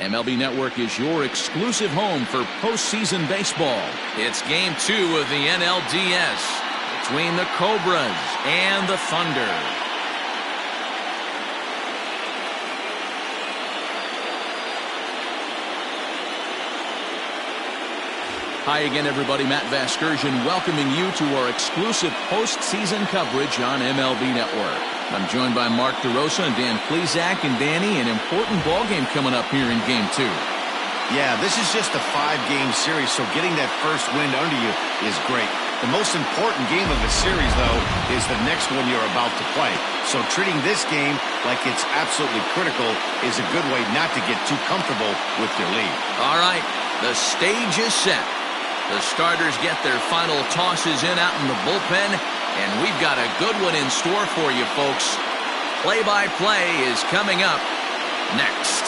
MLB Network is your exclusive home for postseason baseball. It's Game 2 of the NLDS between the Cobras and the Thunder. Hi again, everybody. Matt Vasgersian welcoming you to our exclusive postseason coverage on MLB Network. I'm joined by Mark DeRosa and Dan Plesac. And Danny, an important ball game coming up here in Game 2. Yeah, this is just a 5-game series, so getting that first win under you is great. The most important game of the series, though, is the next one you're about to play. So treating this game like it's absolutely critical is a good way not to get too comfortable with your lead. All right, the stage is set. The starters get their final tosses in out in the bullpen, and we've got a good one in store for you, folks. Play-by-play is coming up next.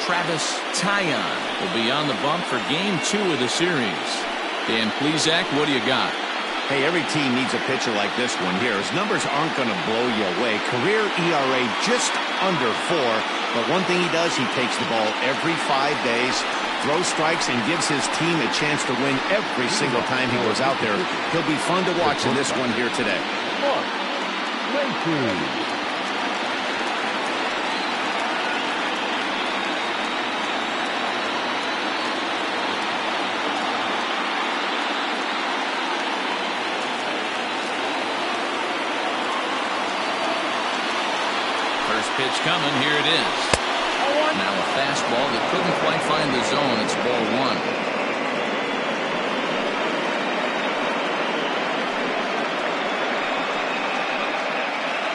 Travis Taillon will be on the bump for Game 2 of the series. Dan Plesac, what do you got? Hey, every team needs a pitcher like this one here. His numbers aren't going to blow you away. Career ERA just under 4. But one thing he does, he takes the ball every 5 days, throws strikes, and gives his team a chance to win every single time he goes out there. He'll be fun to watch in this one here today. Pitch coming, here it is. Now a fastball that couldn't quite find the zone. It's ball 1.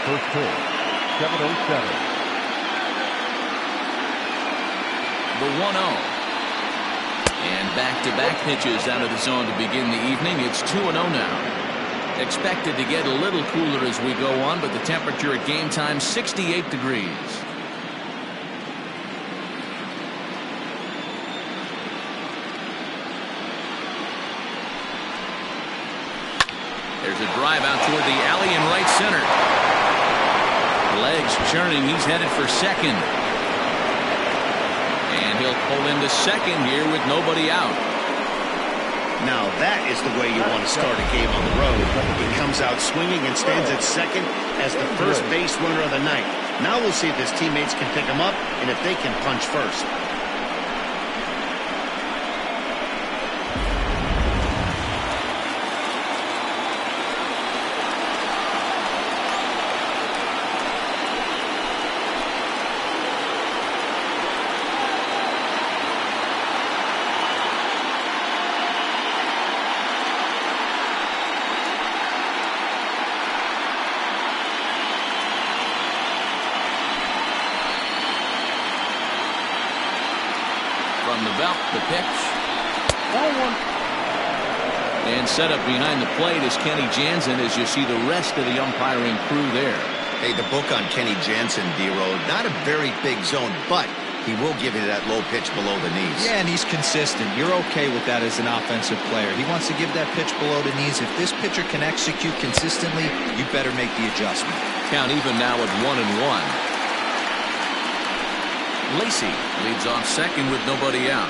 First pitch, 7:07. The 1-0. And back-to-back pitches out of the zone to begin the evening. It's 2-0 now. Expected to get a little cooler as we go on, but the temperature at game time 68 degrees. There's a drive out toward the alley in right center. Legs churning. He's headed for second. And he'll pull into second here with nobody out. Now that is the way you want to start a game on the road. He comes out swinging and stands at second as the first base runner of the night. Now we'll see if his teammates can pick him up and if they can punch first. From the belt, the pitch. And set up behind the plate is Kenny Jansen as you see the rest of the umpiring crew there. Hey, the book on Kenny Jansen, D-Roll, not a very big zone, but he will give you that low pitch below the knees. Yeah, and he's consistent. You're okay with that as an offensive player. He wants to give that pitch below the knees. If this pitcher can execute consistently, you better make the adjustment. Count even now at 1-1. Lacey leads off second with nobody out.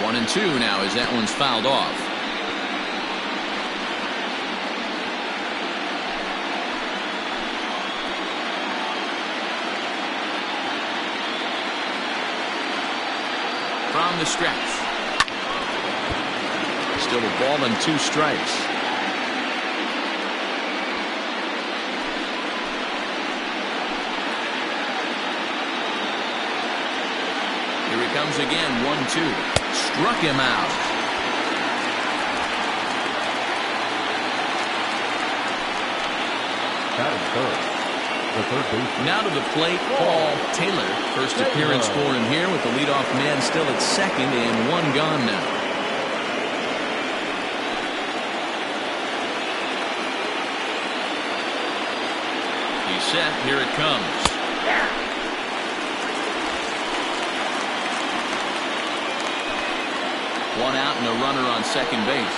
One and 2 now as that one's fouled off. From the stretch. Still a ball and 2 strikes. Here he comes again, 1-2. Struck him out. That is third. The third baseman. Now to the plate, Paul Taylor. First appearance for him here with the leadoff man still at second and 1 gone now. He's set. Here it comes. One out and a runner on second base.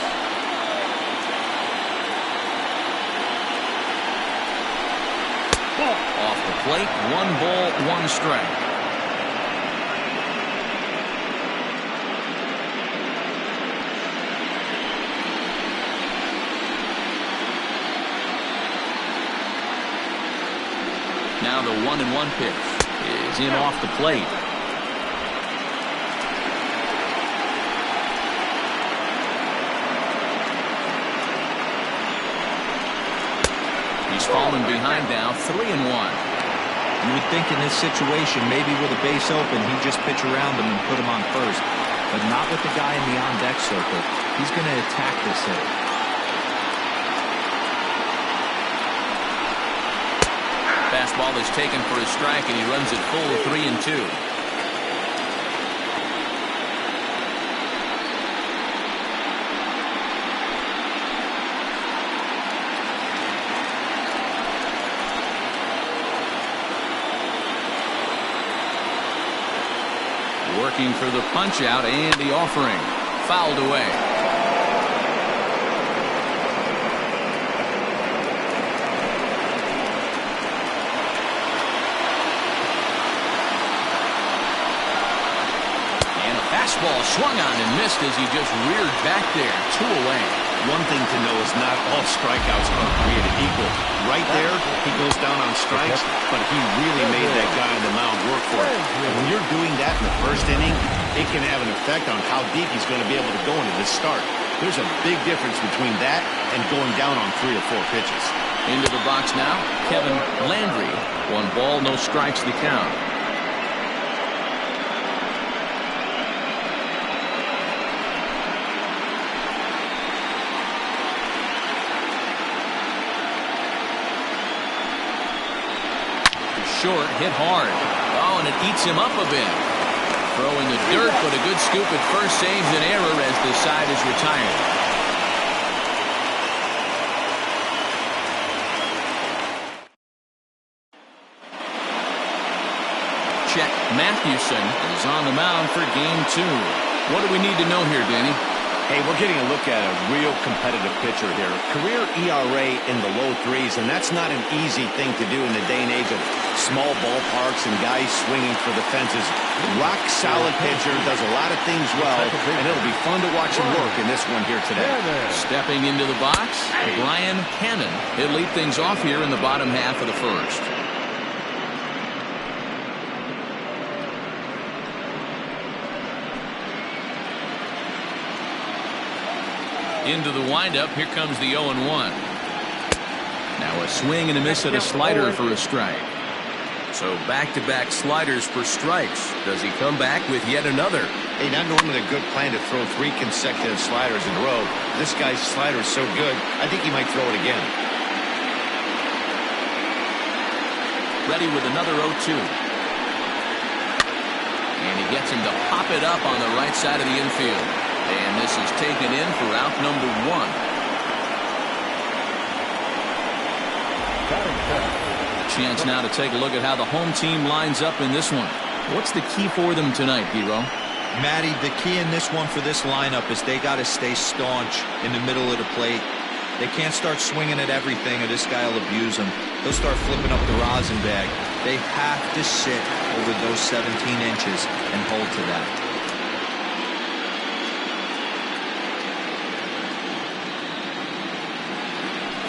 Off the plate, 1 ball, 1 strike. Now the 1-1 pitch is in off the plate. He's fallen behind now, 3-1. You would think in this situation, maybe with a base open, he'd just pitch around him and put him on first. But not with the guy in the on-deck circle. He's going to attack this hit. Fastball is taken for a strike, and he runs it full 3-2. Working for the punch out, and the offering fouled away. And a fastball swung on and missed as he just reared back there. 2 away. One thing to know is not all strikeouts are created equal. Right there, he goes down on strikes, but he really made that guy on the mound work for it. And when you're doing that in the first inning, it can have an effect on how deep he's going to be able to go into this start. There's a big difference between that and going down on 3 or 4 pitches. Into the box now, Kevin Landry. 1 ball, no strikes the count. Short, hit hard. Oh, and it eats him up a bit. Throw in the dirt, but a good scoop at first saves an error as the side is retired. Chet Mathewson is on the mound for game 2. What do we need to know here, Danny? Hey, we're getting a look at a real competitive pitcher here. Career ERA in the low 3s, and that's not an easy thing to do in the day and age of small ballparks and guys swinging for the fences. Rock-solid pitcher, does a lot of things well, and it'll be fun to watch him work in this one here today. Stepping into the box, Brian Hannon. He'll lead things off here in the bottom half of the first. Into the windup, here comes the 0-1. Now a swing and a miss at a slider for a strike. So back-to-back sliders for strikes. Does he come back with yet another? Hey, not normally a good plan to throw 3 consecutive sliders in a row. This guy's slider is so good, I think he might throw it again. Ready with another 0-2. And he gets him to pop it up on the right side of the infield. And this is taken in for out number 1. Chance now to take a look at how the home team lines up in this one. What's the key for them tonight, Hero? Matty, the key in this one for this lineup is they got to stay staunch in the middle of the plate. They can't start swinging at everything or this guy will abuse them. He'll start flipping up the rosin bag. They have to sit over those 17 inches and hold to that.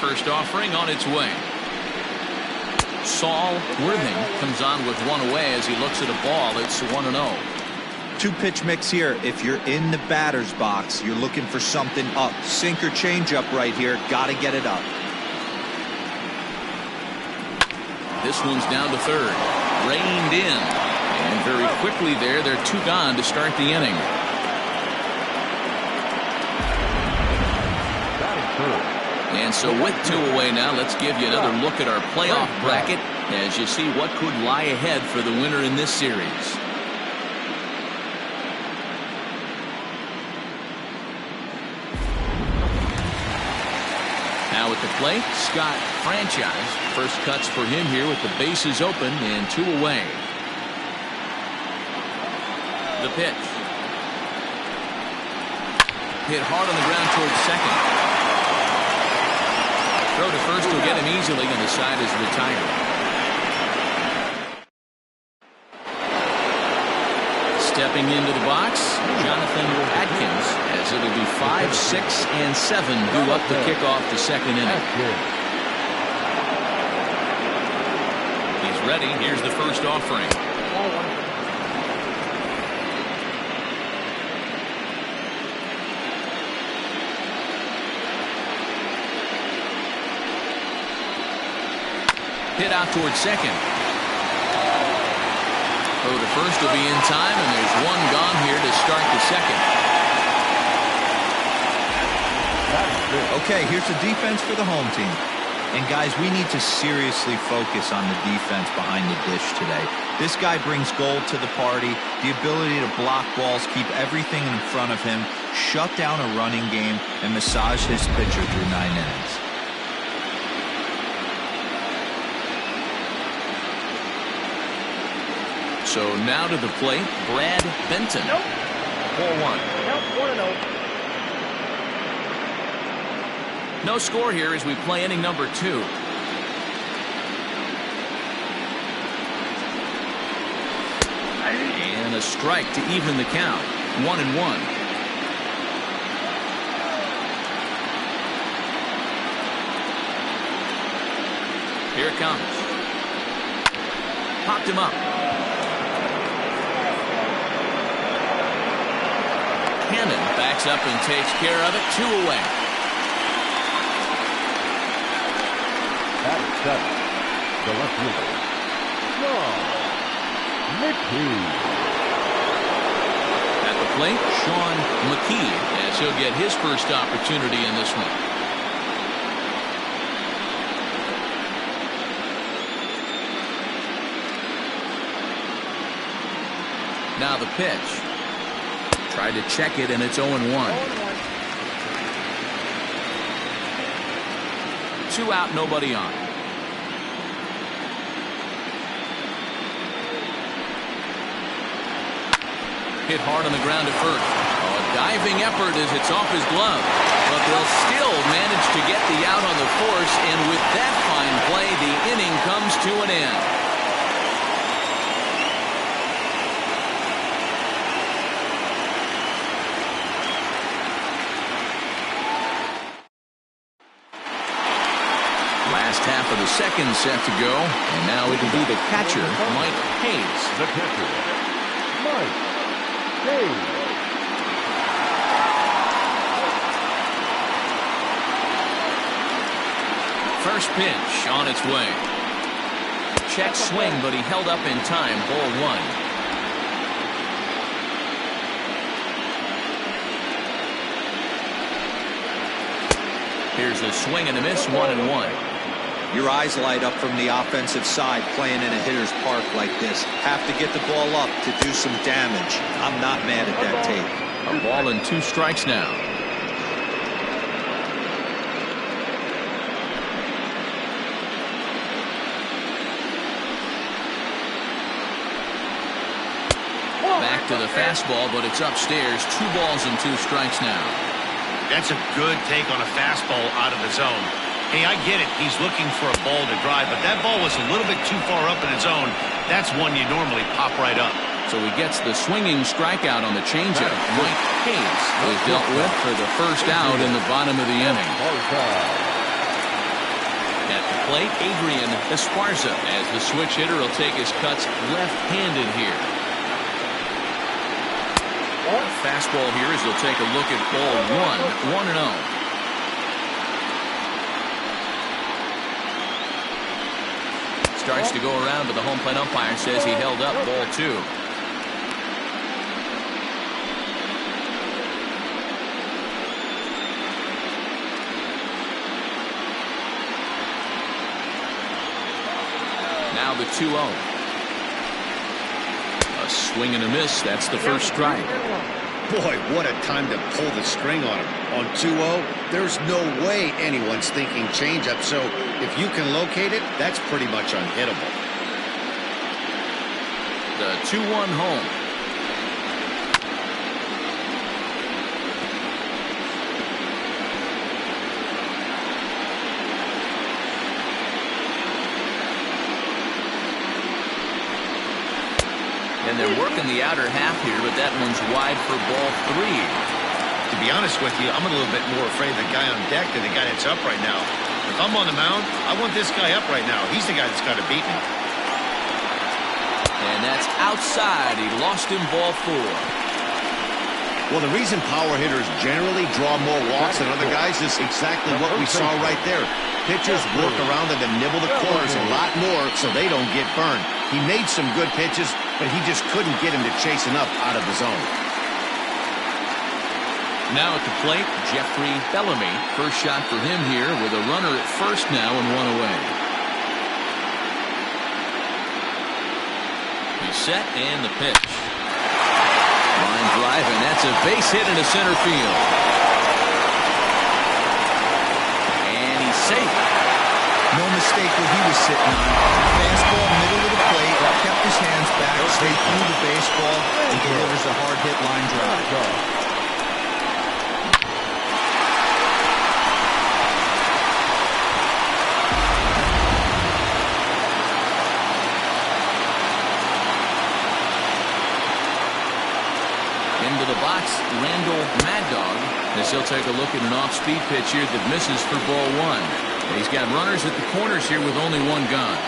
First offering on its way. Saul Worthing comes on with 1 away as he looks at a ball. It's 1-0. 2-pitch mix here. If you're in the batter's box, you're looking for something up. Sinker changeup right here. Got to get it up. This one's down to third. Reined in. And very quickly there, they're 2 gone to start the inning. And so with 2 away now, let's give you another look at our playoff bracket as you see what could lie ahead for the winner in this series. Now at the plate, Scott Franchise. First cuts for him here with the bases open and 2 away. The pitch. Hit hard on the ground towards second. Throw to first will get him easily, and the side is retired. Stepping into the box, Jonathan Adkins, as it'll be 5, 6, and 7 due up to kick off the second inning. He's ready. Here's the first offering. Hit out towards second. Throw to first will be in time, and there's one gone here to start the second. Okay, here's the defense for the home team. And guys, we need to seriously focus on the defense behind the dish today. This guy brings gold to the party, the ability to block balls, keep everything in front of him, shut down a running game, and massage his pitcher through 9 innings. So now to the plate, Brad Benton. Nope. 4-1. Nope, 1-0. No score here as we play inning number 2. And a strike to even the count. 1-1. Here it comes. Popped him up. Cannon backs up and takes care of it. 2 away. At 7, the left fielder, Sean McKee. At the plate, Sean McKee, as he'll get his first opportunity in this one. Now the pitch. Tried to check it, and it's 0-1. 2 out, nobody on. Hit hard on the ground at first. Oh, a diving effort as it's off his glove. But they'll still manage to get the out on the force, and with that fine play, the inning comes to an end. Half of the second set to go, and now it'll be the catcher, Mike Hayes. The catcher, Mike Hayes. First pitch on its way. Check swing, but he held up in time. Ball 1. Here's a swing and a miss. 1-1. Your eyes light up from the offensive side playing in a hitter's park like this. Have to get the ball up to do some damage. I'm not mad at that tape. A ball and 2 strikes now. Back to the fastball, but it's upstairs. 2 balls and 2 strikes now. That's a good take on a fastball out of the zone. Hey, I get it. He's looking for a ball to drive, but that ball was a little bit too far up in the zone. That's one you normally pop right up. So he gets the swinging strikeout on the changeup. Mike Hayes was dealt with for the first out in the bottom of the inning. At the plate, Adrian Esparza, as the switch hitter will take his cuts left-handed here. Fastball here as he'll take a look at ball 1. 1-0. Starts to go around, but the home plate umpire says he held up ball 2. Now the 2-0. A swing and a miss. That's the first strike. Boy, what a time to pull the string on him. On 2-0, there's no way anyone's thinking changeup, so if you can locate it, that's pretty much unhittable. The 2-1 home. And they're working the outer half here, but that one's wide for ball 3. To be honest with you, I'm a little bit more afraid of the guy on deck than the guy that's up right now. If I'm on the mound, I want this guy up right now. He's the guy that's got to beat me. And that's outside. He lost him, ball 4. Well, the reason power hitters generally draw more walks than other guys is exactly what we saw right there. Pitchers work around them and nibble the corners a lot more so they don't get burned. He made some good pitches, but he just couldn't get him to chasing up out of the zone. Now at the plate, Jeffrey Bellamy. First shot for him here with a runner at first now and 1 away. He's set and the pitch. Line drive, and that's a base hit into center field. And he's safe. No mistake what he was sitting on. Fastball, middle of the plate, kept his hands back, stayed through the baseball, and delivers a hard hit line drive. Into the box, Randall Mad Dog, as he'll take a look at an off-speed pitch here that misses for ball 1. He's got runners at the corners here with only 1 gone.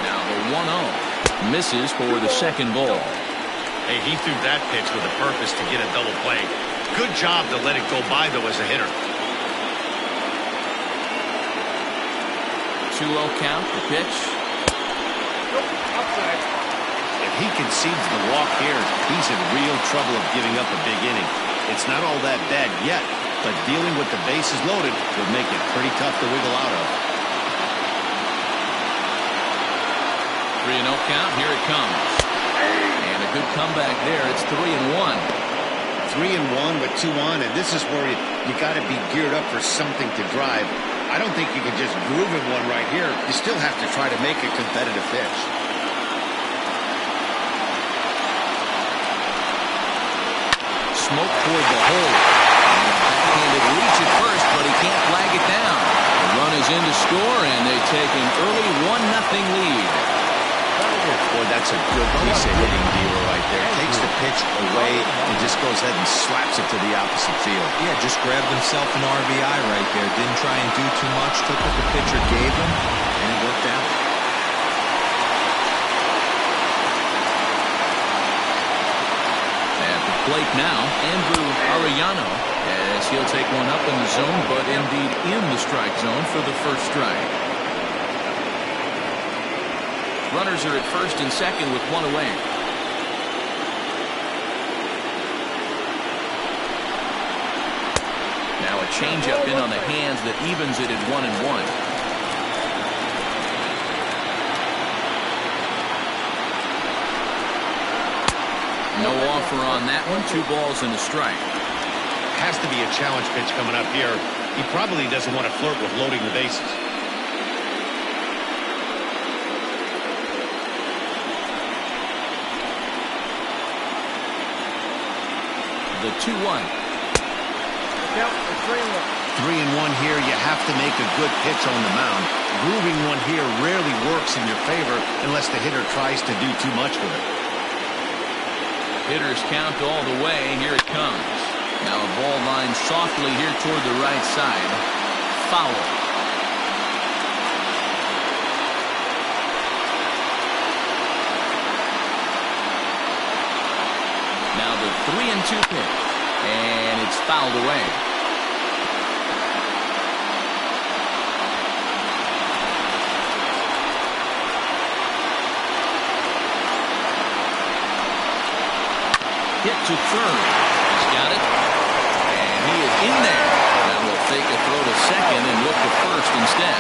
Now the 1-0 misses for the second ball. Hey, he threw that pitch with a purpose to get a double play. Good job to let it go by, though, as a hitter. 2-0 count, the pitch. If he concedes the walk here, he's in real trouble of giving up a big inning. It's not all that bad yet, but dealing with the bases loaded would make it pretty tough to wiggle out of. 3-0 count, here it comes. And a good comeback there. It's 3-1. 3-1 with 2 on, and this is where you got to be geared up for something to drive. I don't think you can just groove in one right here. You still have to try to make a competitive pitch. Smoke toward the hole. And a backhanded reach at first, but he can't flag it down. The run is in to score, and they take an early 1-0 lead. Boy, that's a good piece of hitting, dealer, right there. Takes the pitch away and just goes ahead and slaps it to the opposite field. Yeah, just grabbed himself an RBI right there. Didn't try and do too much. Took what the pitcher gave him, and it worked out. At the plate now, Andrew Arellano, as he'll take one up in the zone, but indeed in the strike zone for the first strike. Runners are at first and second with 1 away. Now a changeup in on the hands that evens it at 1-1. No offer on that one. 2 balls and a strike. Has to be a challenge pitch coming up here. He probably doesn't want to flirt with loading the bases. The 2-1. 3-1 here. You have to make a good pitch on the mound. Grooving one here rarely works in your favor unless the hitter tries to do too much with it. Hitters count all the way. Here it comes. Now a ball line softly here toward the right side. Foul. Now the 3-2 pitch. And it's fouled away. Hit to third. He's got it. And he is in there. Now we'll fake a throw to second and look to first instead.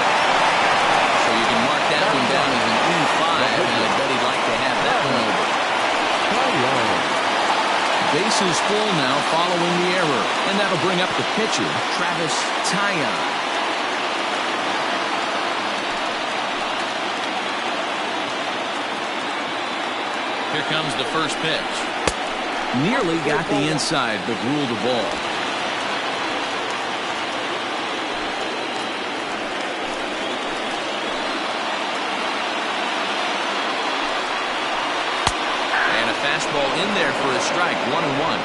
So you can mark that one down as an E5. And I bet he'd like to have that one over. Bases full now following the error. And that'll bring up the pitcher, Travis Tyon. Here comes the first pitch. Nearly got the inside, but ruled a ball. Fastball in there for a strike, 1-1.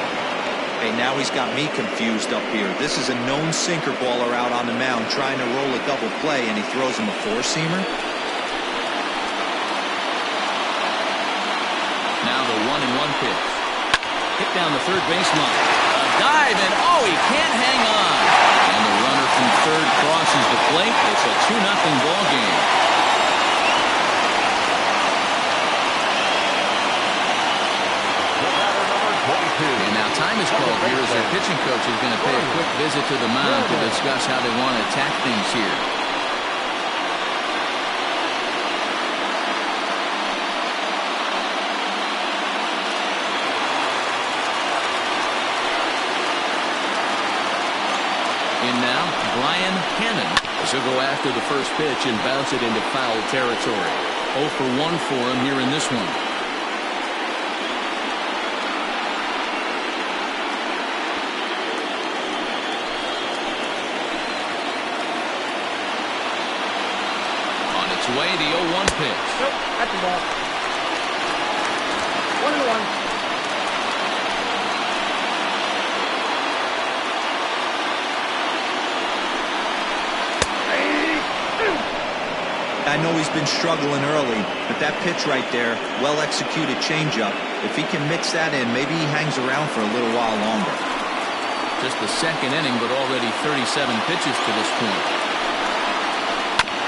Hey, now he's got me confused up here. This is a known sinker baller out on the mound trying to roll a double play, and he throws him a four-seamer. Now the 1-1 pitch. Hit down the third baseline. A dive, and oh, he can't hang on. And the runner from third crosses the plate. It's a 2-0 ball game. And now time is called here as their pitching coach is going to pay a quick visit to the mound to discuss how they want to attack things here. In now, Brian Hannon as he'll go after the first pitch and bounce it into foul territory. 0 for 1 for him here in this one. Way the 0-1 pitch. Nope, that's the ball. 1-1. I know he's been struggling early, but that pitch right there, well-executed changeup, if he can mix that in, maybe he hangs around for a little while longer. Just the second inning, but already 37 pitches to this point.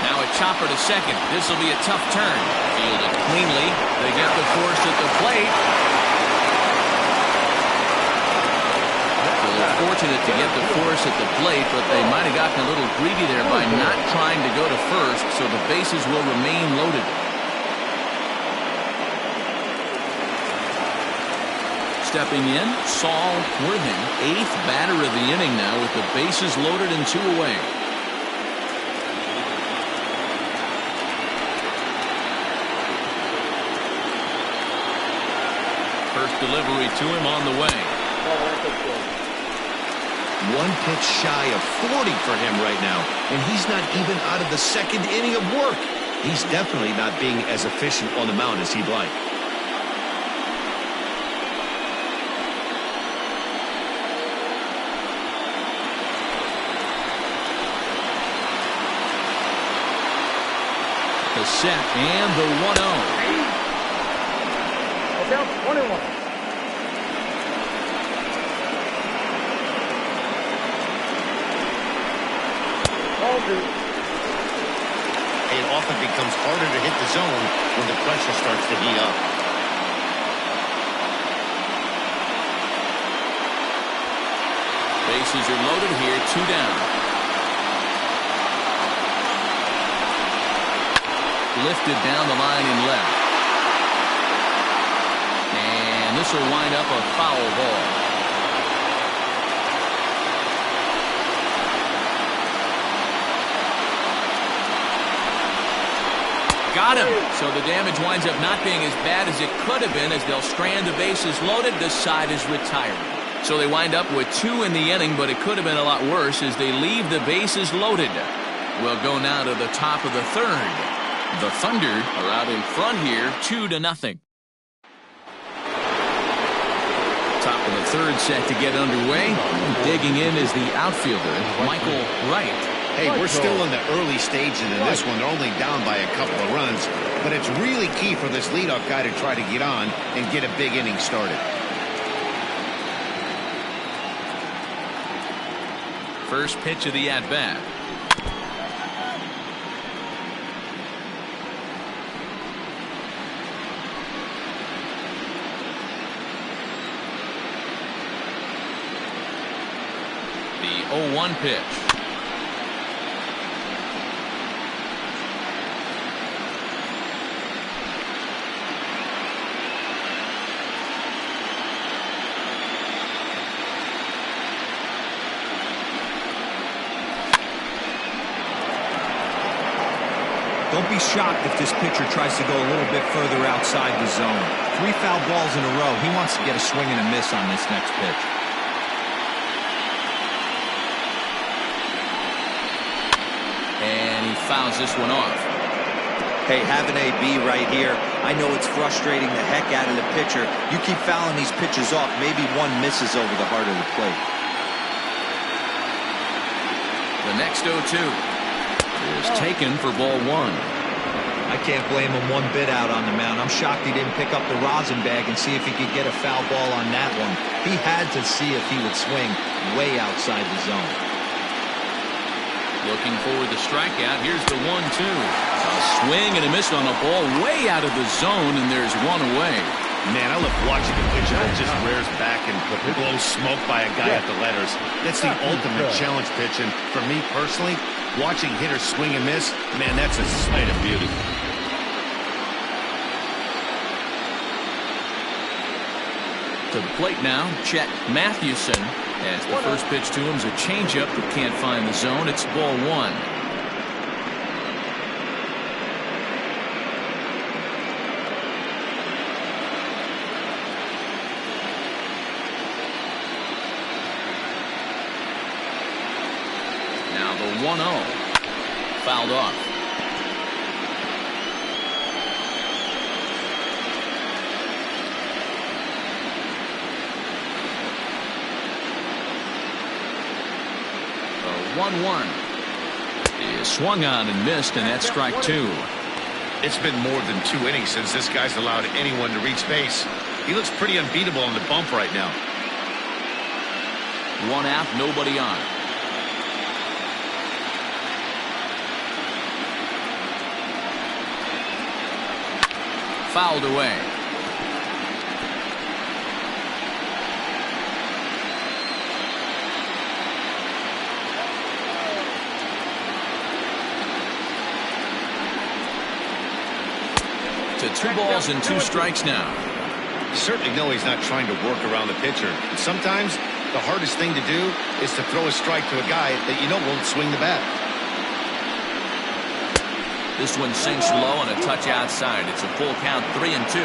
Now a chopper to second. This will be a tough turn. Fielded cleanly. They get the force at the plate. Well, they're fortunate to get the force at the plate, but they might have gotten a little greedy there by not trying to go to first, so the bases will remain loaded. Stepping in, Saul Worthing, 8th batter of the inning now with the bases loaded and 2 away. First delivery to him on the way. One pitch shy of 40 for him right now, and he's not even out of the second inning of work. He's definitely not being as efficient on the mound as he'd like. The set and the 1-0. Down 1-1. Ball 2. It often becomes harder to hit the zone when the pressure starts to heat up. Bases are loaded here, 2 down. Lifted down the line in left. And this will wind up a foul ball. Got him. So the damage winds up not being as bad as it could have been as they'll strand the bases loaded. This side is retired. So they wind up with 2 in the inning, but it could have been a lot worse as they leave the bases loaded. We'll go now to the top of the 3rd. The Thunder are out in front here, 2-0. Top of the 3rd set to get underway. Digging in is the outfielder, Michael Wright. Hey, we're still in the early stages in this one. They're only down by a couple of runs, but it's really key for this leadoff guy to try to get on and get a big inning started. First pitch of the at-bat. The 0-1 pitch. Don't be shocked if this pitcher tries to go a little bit further outside the zone. 3 foul balls in a row. He wants to get a swing and a miss on this next pitch. And he fouls this one off. Hey, have an AB right here. I know it's frustrating the heck out of the pitcher. You keep fouling these pitches off, maybe one misses over the heart of the plate. The next 0-2 is taken for ball 1. I can't blame him one bit out on the mound. I'm shocked he didn't pick up the rosin bag and see if he could get a foul ball on that one. He had to see if he would swing way outside the zone. Looking for the strikeout. Here's the 1-2. A swing and a miss on a ball way out of the zone, and there's one away. Man, I love watching a pitcher that just rears back and blows smoke by a guy at the letters. That's the ultimate challenge pitch, and for me personally, watching hitters swing and miss, man, that's a sight of beauty. To the plate now, Chet Mathewson. As the first pitch to him is a changeup that can't find the zone. It's ball 1. Now the 1-0. Fouled off. The 1-1 is swung on and missed, and that's strike 2. It's been more than 2 innings since this guy's allowed anyone to reach base. He looks pretty unbeatable on the bump right now. 1 out, nobody on. Fouled away. To 2 balls and 2 strikes now. You certainly know he's not trying to work around the pitcher. And sometimes the hardest thing to do is to throw a strike to a guy that you know won't swing the bat. This one sinks low and a touch outside. It's a full count, 3-2.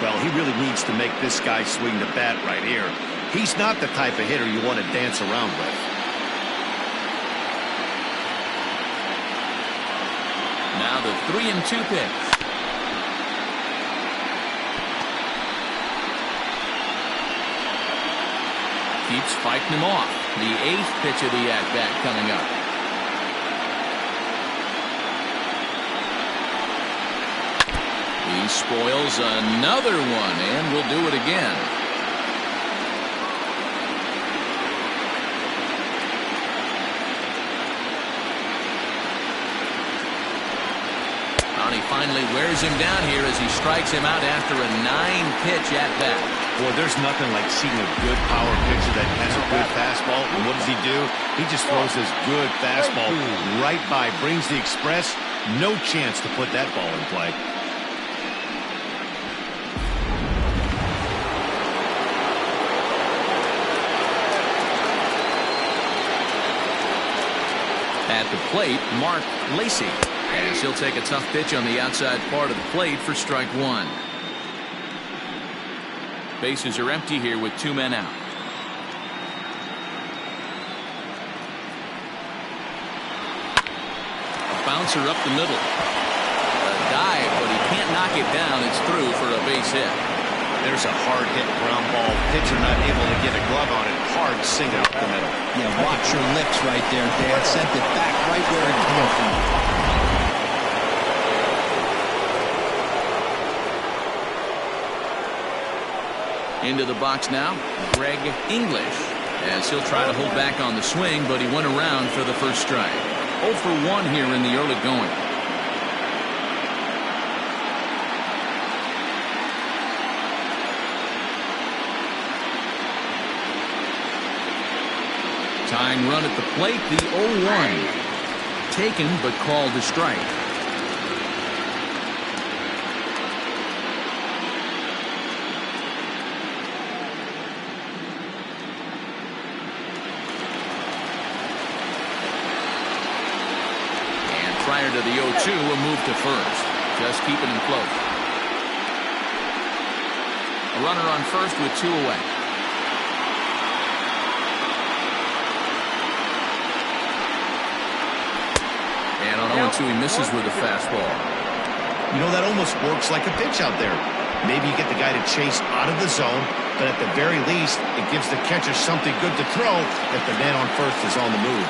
Well, he really needs to make this guy swing the bat right here. He's not the type of hitter you want to dance around with. Now the 3-2 pitch. Keeps fighting him off. The 8th pitch of the at-bat coming up. He spoils another one, and will do it again. And he finally wears him down here as he strikes him out after a 9-pitch at-bat. Boy, there's nothing like seeing a good power pitcher that has a good fastball. And what does he do? He just throws his good fastball right by, brings the express. No chance to put that ball in play. At the plate, Mark Lacy. As he'll take a tough pitch on the outside part of the plate for strike 1. Bases are empty here with 2 men out. A bouncer up the middle. A dive, but he can't knock it down. It's through for a base hit. There's a hard hit ground ball. Pitcher not able to get a glove on it. Hard single up the middle. Yeah, watch your lips right there, Dan. Sent it back right where it came from. Into the box now, Greg English, as he'll try to hold back on the swing, but he went around for the first strike. 0 for 1 here in the early going. Tying run at the plate, the 0-1. Taken, but called to strike. Prior to the 0-2, a move to first. Just keeping him close. A runner on first with 2 away. And on 0-2, he misses with a fastball. You know, that almost works like a pitch out there. Maybe you get the guy to chase out of the zone, but at the very least, it gives the catcher something good to throw if the man on first is on the move.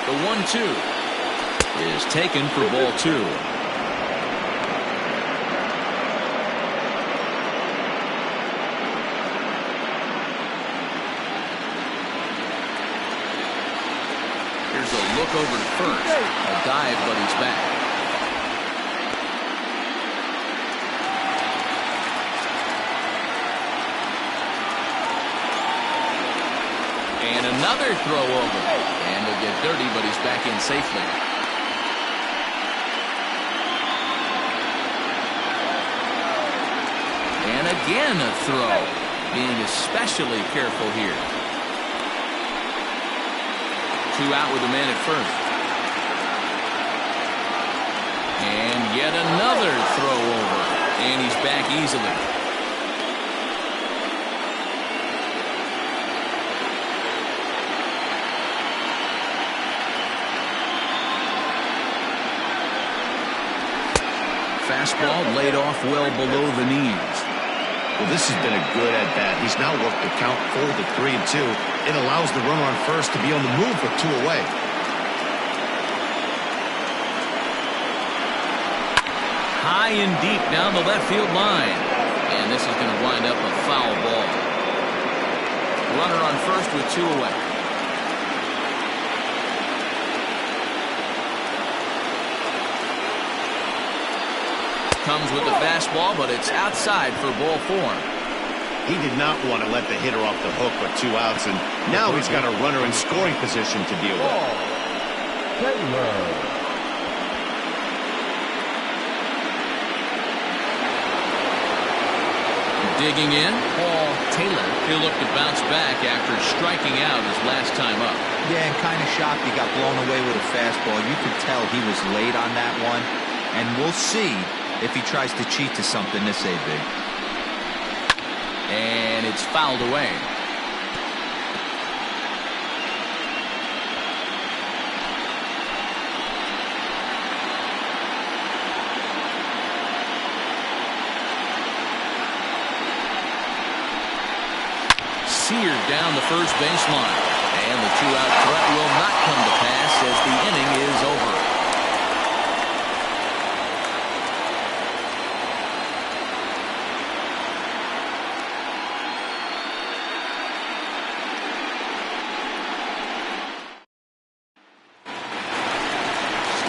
The 1-2 is taken for ball 2. Here's a look over to first. A dive, but he's back. And another throw over. And he'll get dirty, but he's back in safely. And again a throw. Being especially careful here. 2 out with a man at first. And yet another throw over. And he's back easily. Fastball laid off well below the knees. Well, this has been a good at-bat. He's now worked the count full to 3-2. It allows the runner on first to be on the move with 2 away. High and deep down the left field line. And this is going to wind up a foul ball. Runner on first with 2 away. Comes with the fastball, but it's outside for ball 4. He did not want to let the hitter off the hook with 2 outs, and now he's got a runner in scoring position to deal with. Digging in, Paul Taylor. He'll look to bounce back after striking out his last time up. Yeah, and kind of shocked he got blown away with a fastball. You could tell he was late on that one, and we'll see if he tries to cheat to something this AB. And it's fouled away. Seared down the first baseline. And the 2-out threat will not come to pass as the inning is over.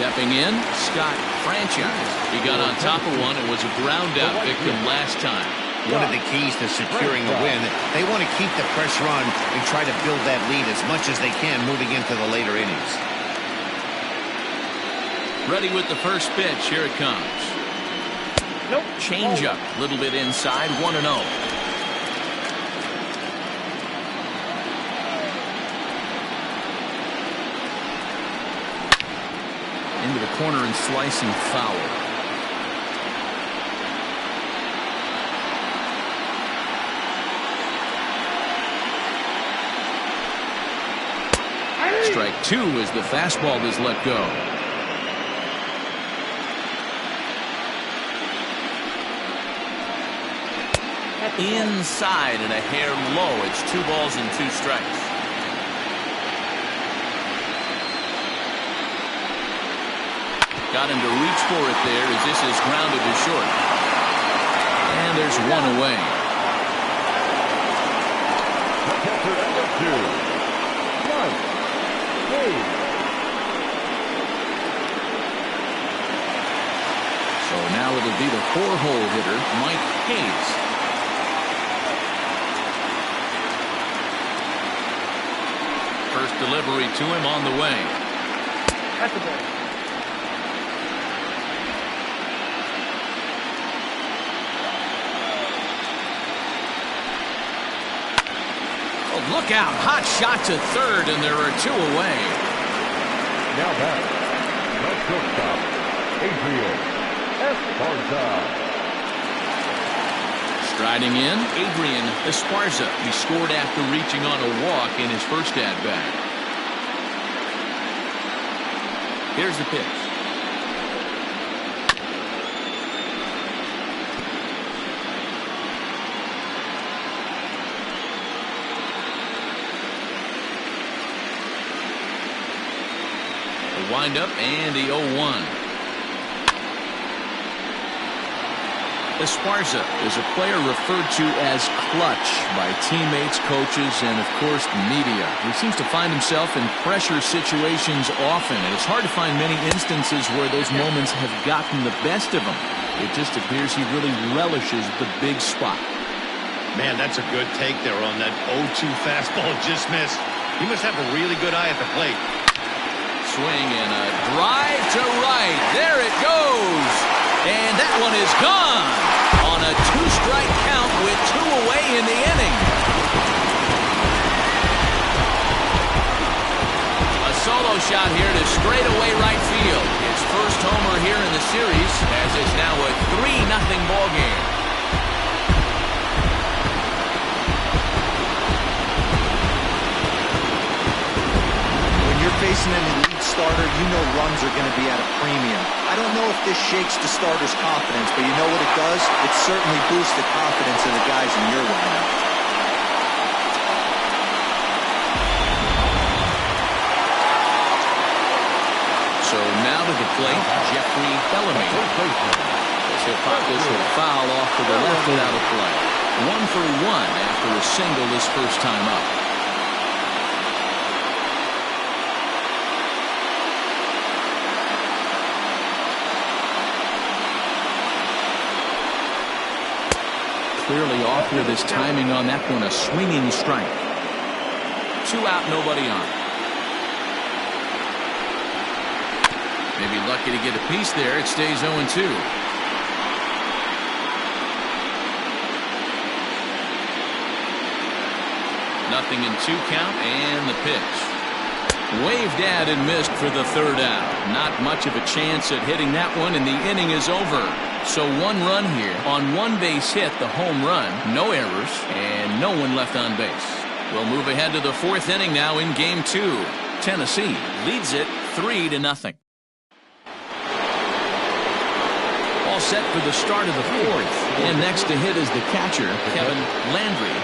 Stepping in, Scott Franchise. He got on top of one and was a ground out victim last time. One of the keys to securing a win, they want to keep the pressure on and try to build that lead as much as they can moving into the later innings. Ready with the first pitch. Here it comes. Nope. Change up. A little bit inside. 1-0. Into the corner and slicing foul. Strike 2 as the fastball is let go. Inside and a hair low. It's 2 balls and 2 strikes. Got him to reach for it there as this is grounded to short. And there's 1 away. So now it'll be the 4-hole hitter, Mike Hayes. First delivery to him on the way. That's the ball. Look out. Hot shot to third, and there are 2 away. Now back, the shortstop, Adrian Esparza. Striding in, Adrian Esparza. He scored after reaching on a walk in his first at-bat. Here's the pitch. The windup and the 0-1. Esparza is a player referred to as clutch by teammates, coaches, and of course the media. He seems to find himself in pressure situations often, and it's hard to find many instances where those moments have gotten the best of him. It just appears he really relishes the big spot. Man, that's a good take there on that 0-2 fastball just missed. He must have a really good eye at the plate. Swing and a drive to right. There it goes. And that one is gone on a 2-strike count with 2 away in the inning. A solo shot here to straightaway right field. His first homer here in the series, as it's now a 3-0 ball game. When you're facing an elite starter, you know runs are going to be at a premium. I don't know if this shakes the starter's confidence, but you know what it does? It certainly boosts the confidence of the guys in your lineup. So now to the plate, Jeffrey Bellamy. He'll pop this with a foul off to the left without a play. 1 for 1 after a single his first time up. Clearly off with his timing on that one, a swinging strike. 2 out, nobody on. Maybe lucky to get a piece there. It stays 0-2. Nothing in 2 count, and the pitch. Waved at and missed for the 3rd out. Not much of a chance at hitting that one, and the inning is over. So 1 run here on 1 base hit, the home run, no errors, and no one left on base. We'll move ahead to the 4th inning now in Game 2. Tennessee leads it 3-0. All set for the start of the 4th. And next to hit is the catcher, Kevin Landry.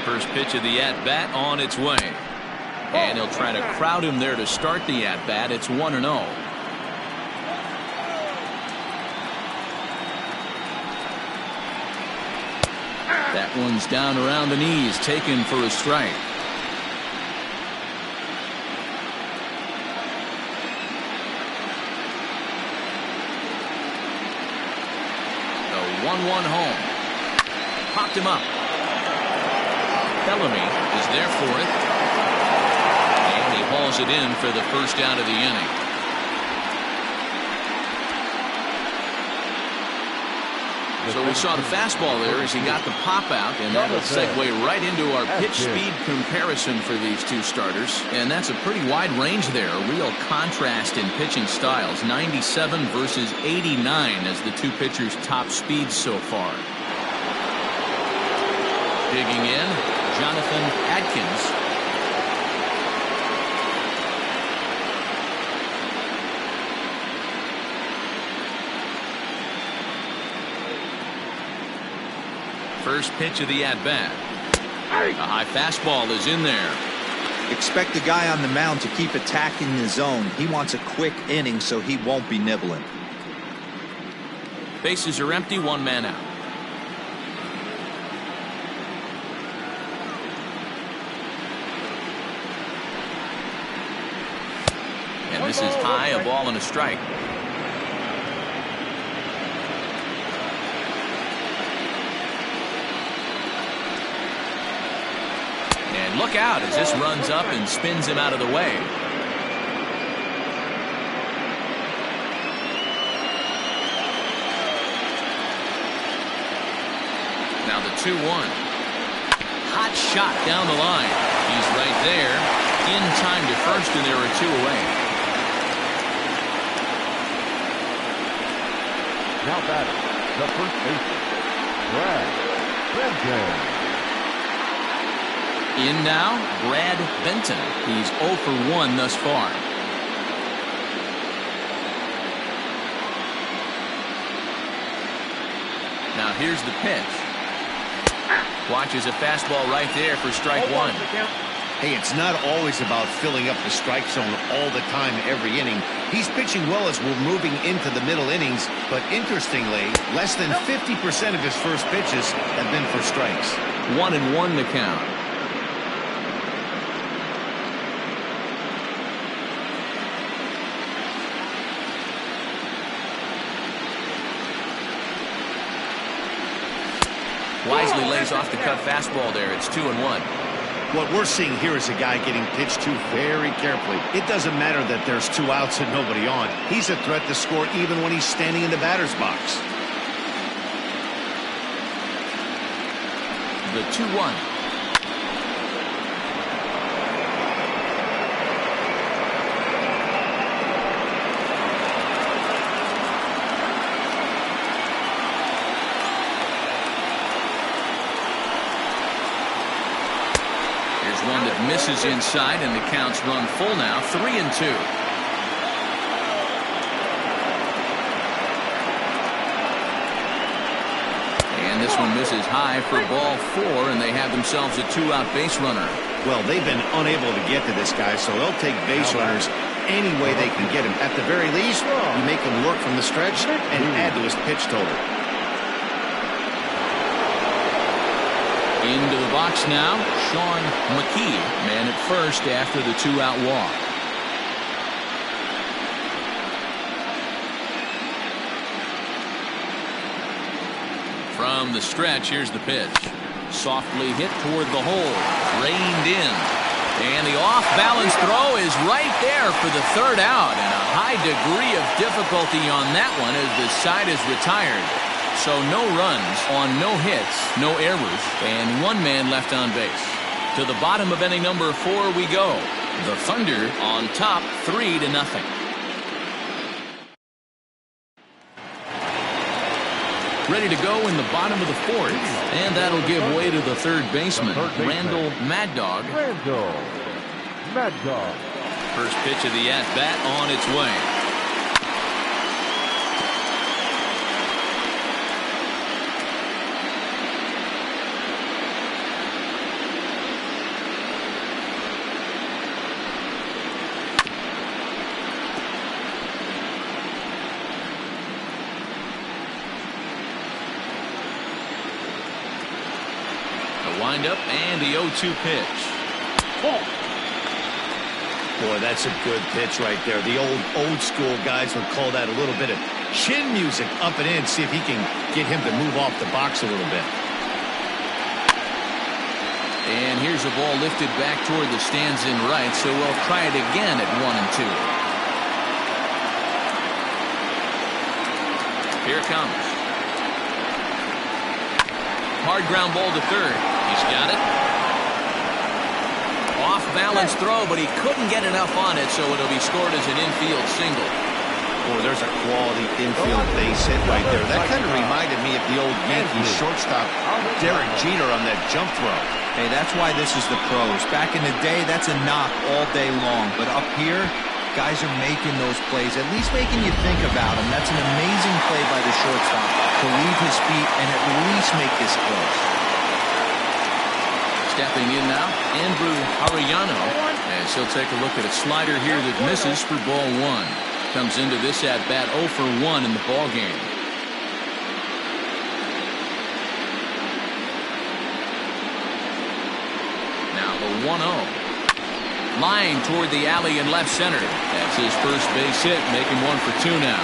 First pitch of the at-bat on its way. And he'll try to crowd him there to start the at-bat. It's 1-0. That one's down around the knees, taken for a strike. The 1-1 home. Popped him up. Bellamy is there for it. And he hauls it in for the first out of the inning. So we saw the fastball there as he got the pop out, and that'll segue right into our pitch speed comparison for these 2 starters. And that's a pretty wide range there, a real contrast in pitching styles. 97 versus 89 as the 2 pitchers' top speeds so far. Digging in, Jonathan Adkins. First pitch of the at-bat. A high fastball is in there. Expect the guy on the mound to keep attacking the zone. He wants a quick inning so he won't be nibbling. Bases are empty, 1 man out. And this is high, a ball and a strike. And look out as this runs up and spins him out of the way. Now the 2-1. Hot shot down the line. He's right there in time to first, and there are 2 away. Now batting, the first baseman, Brad. Benton. In now, Brad Benton. He's 0 for 1 thus far. Now here's the pitch. Watches a fastball right there for strike one. Hey, it's not always about filling up the strike zone all the time every inning. He's pitching well as we're moving into the middle innings, but interestingly, less than 50% of his first pitches have been for strikes. 1-1 the count. Wisely lays off the cut fastball there. It's 2-1. What we're seeing here is a guy getting pitched to very carefully. It doesn't matter that there's 2 outs and nobody on. He's a threat to score even when he's standing in the batter's box. The 2-1. One that misses inside, and the count's run full now, 3-2. And this one misses high for ball 4, and they have themselves a 2-out base runner. Well, they've been unable to get to this guy, so they'll take base runners any way they can get him. At the very least, you make him work from the stretch and add to his pitch total. Into the box now, Sean McKee, man at first after the 2-out walk. From the stretch, here's the pitch. Softly hit toward the hole, reined in. And the off-balance throw is right there for the 3rd out, and a high degree of difficulty on that one as the side is retired. So no runs on no hits, no errors, and 1 man left on base. To the bottom of inning number 4 we go. The Thunder on top 3-0. Ready to go in the bottom of the 4th, and that'll give way to the 3rd baseman, Randall Mad Dog. Randall Mad Dog. First pitch of the at-bat on its way. Windup and the 0-2 pitch. Boy, that's a good pitch right there. The old school guys would call that a little bit of chin music up and in. See if he can get him to move off the box a little bit. And here's a ball lifted back toward the stands in right, so we'll try it again at 1-2. Here it comes. Hard ground ball to 3rd. He's got it. Off-balance throw, but he couldn't get enough on it, so it'll be scored as an infield single. Boy, there's a quality infield base hit right there. That kind of reminded me of the old Yankees shortstop Derek Jeter on that jump throw. Hey, that's why this is the pros. Back in the day, that's a knock all day long. But up here, guys are making those plays, at least making you think about them. That's an amazing play by the shortstop to leave his feet and at least make this close. Stepping in now, Andrew Arellano, as he'll take a look at a slider here that misses for ball 1. Comes into this at-bat 0 for 1 in the ball game. Now the 1-0. Line toward the alley in left center. That's his first base hit, making 1 for 2 now.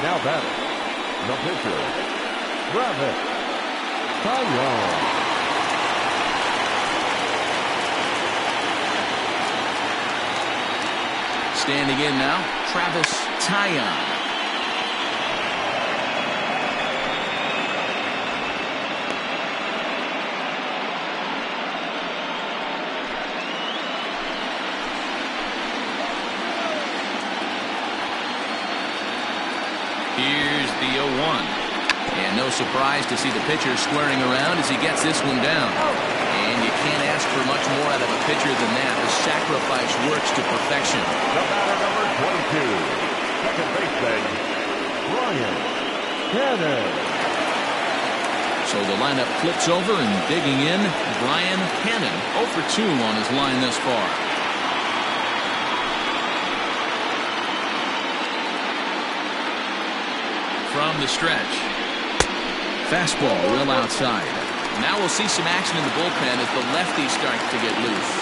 Now batting, the pitcher, Travis Tyon. Standing in now, Travis Tyon. No surprise to see the pitcher squaring around as he gets this one down. And you can't ask for much more out of a pitcher than that. The sacrifice works to perfection. The batter number 22, second baseman, Ryan Cannon. So the lineup flips over and digging in, Brian Cannon, 0 for 2 on his line thus far. From the stretch. Fastball well outside. Now we'll see some action in the bullpen as the lefty starts to get loose.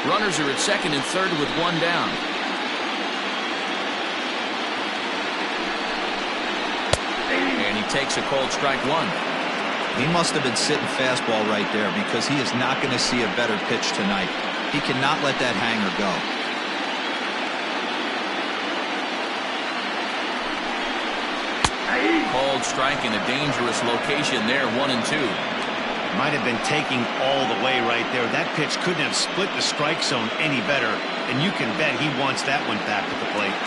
Runners are at second and third with one down. And he takes a cold strike one. He must have been sitting fastball right there because he is not going to see a better pitch tonight. He cannot let that hanger go. Cold strike in a dangerous location there, 1 and 2. Might have been taking all the way right there. That pitch couldn't have split the strike zone any better, and you can bet he wants that one back at the plate.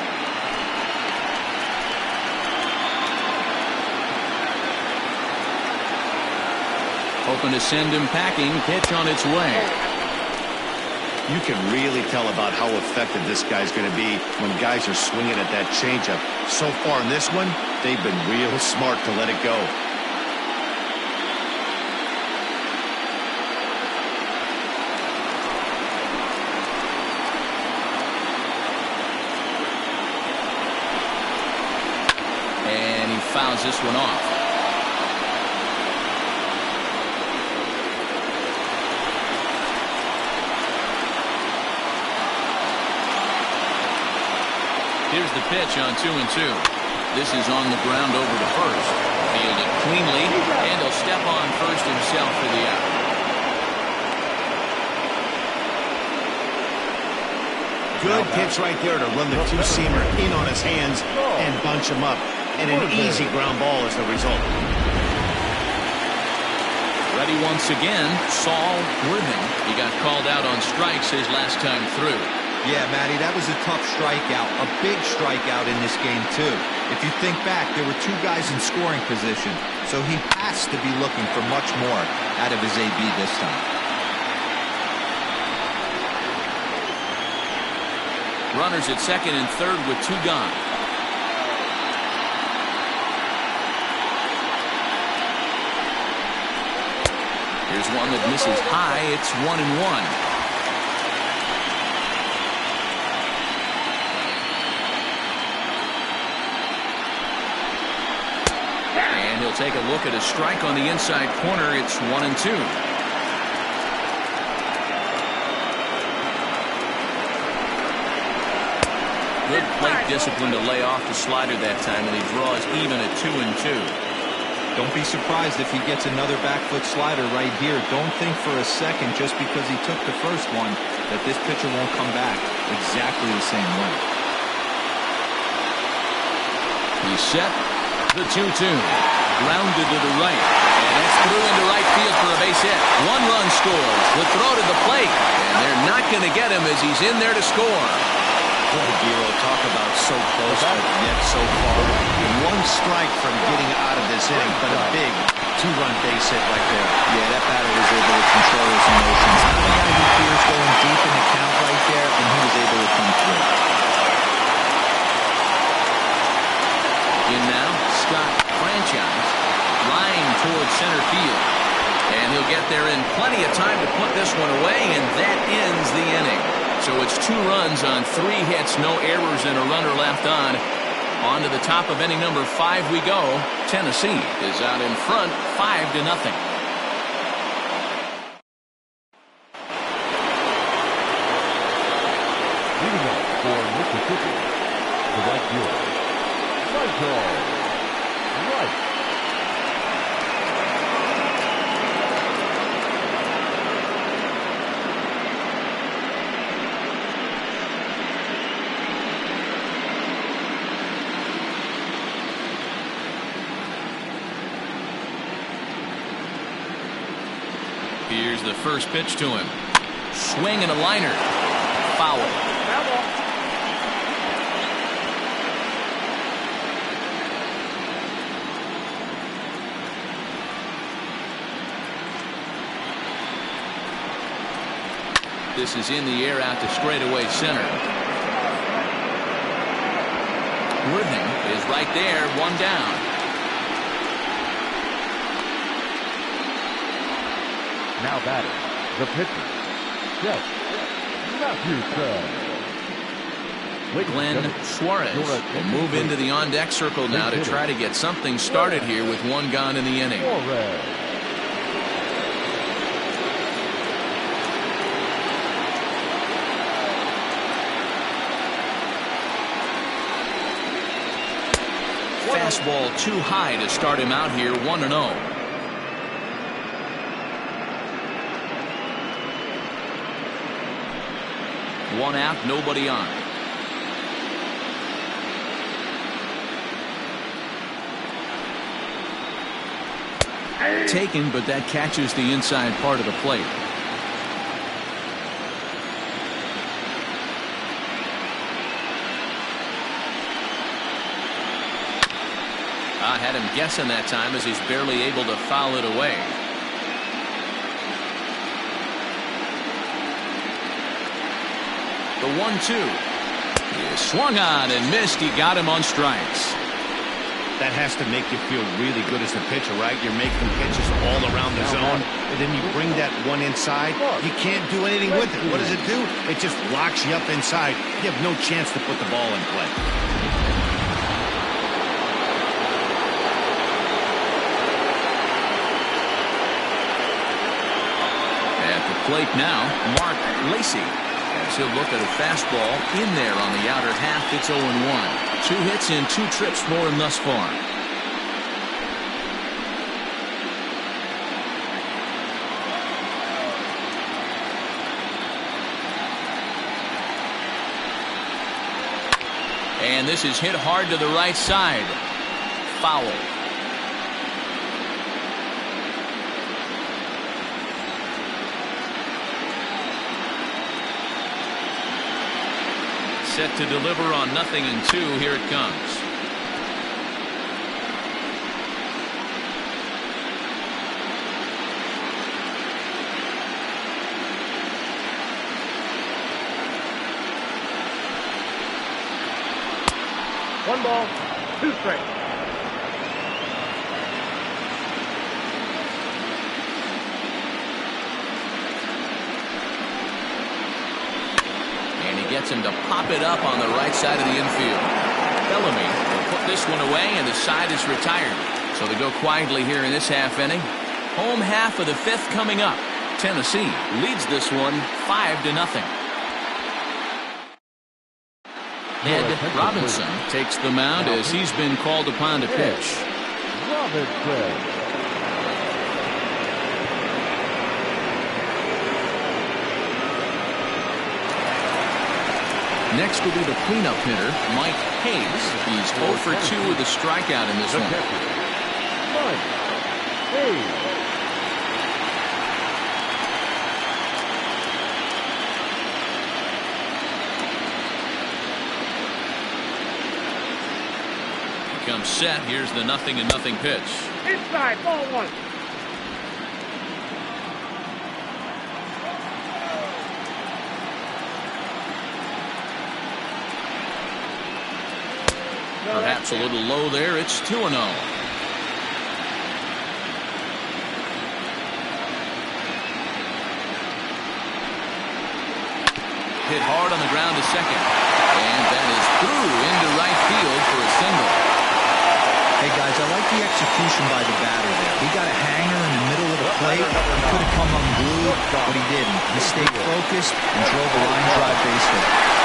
Hoping to send him packing. Pitch on its way. You can really tell about how effective this guy's going to be when guys are swinging at that changeup. So far in this one, they've been real smart to let it go. And he fouls this one off. Here's the pitch on 2 and 2. This is on the ground over to first. Fielded cleanly, and he'll step on first himself for the out. Good pitch right there to run the two-seamer in on his hands and bunch him up. And an easy ground ball as the result. Ready once again, Saul Worthing. He got called out on strikes his last time through. Yeah, Matty, that was a tough strikeout. A big strikeout in this game, too. If you think back, there were two guys in scoring position, so he has to be looking for much more out of his AB this time. Runners at second and third with two gone. Here's one that misses high. It's 1 and 1. He'll take a look at a strike on the inside corner. It's 1 and 2. Good plate discipline to lay off the slider that time, and he draws even at 2 and 2. Don't be surprised if he gets another back foot slider right here. Don't think for a second, just because he took the first one, that this pitcher won't come back exactly the same way. He's set. The 2-2. Grounded to the right, and that's through into right field for a base hit. 1 run scores. The throw to the plate, and they're not going to get him as he's in there to score. Boy, Giro, talk about so close, but yet so far. 1 strike from getting out of this inning, but a big 2-run base hit right there. Yeah, that batter was able to control his emotions. Not a guy who fears going deep in the count right there, and he was able to come through. In now, Scott Franchise, line towards center field. And he'll get there in plenty of time to put this one away, and that ends the inning. So it's 2 runs on 3 hits, no errors, and a runner left on. On to the top of inning number 5 we go. Tennessee is out in front, 5-0. Leading up for Mississippi, the right fielder, Michael Wright. Here's the first pitch to him. Swing and a liner. Foul. This is in the air out to straightaway center. Worthing is right there, one down. Now batting, the pitcher, Jeff Matthewson. Glenn Suarez will move into the on-deck circle now to try to get something started here with one gone in the inning. Fastball too high to start him out here, 1-0. One out, nobody on. Taken, but that catches the inside part of the plate. I had him guessing that time as he's barely able to foul it away. The 1-2 is swung on and missed. He got him on strikes. That has to make you feel really good as a pitcher, right? You're making pitches all around the zone, and then you bring that one inside. You can't do anything with it. What does it do? It just locks you up inside. You have no chance to put the ball in play. At the plate now, Mark Lacy. As he'll look at a fastball in there on the outer half. It's 0-1. 2 hits in 2 trips for him thus far. And this is hit hard to the right side. Foul. Set to deliver on 0-2. Here it comes. One ball, 2 strikes. Gets him to pop it up on the right side of the infield. Bellamy will put this one away, and the side is retired. So they go quietly here in this half inning. Home half of the 5th coming up. Tennessee leads this one 5-0. Ed Robinson takes the mound as he's been called upon to pitch. Robinson. Next will be the cleanup hitter, Mike Hayes. He's 0 for 2 with a strikeout in this one. Mike Hayes. Becomes set. Here's the 0-0 pitch. Inside, ball 1. Perhaps a little low there. It's 2-0. Hit hard on the ground to second. And that is through into right field for a single. Hey, guys, I like the execution by the batter there. He got a hanger in the middle of the plate. He could have come unglued, but he didn't. He stayed focused and drove a line drive base hit.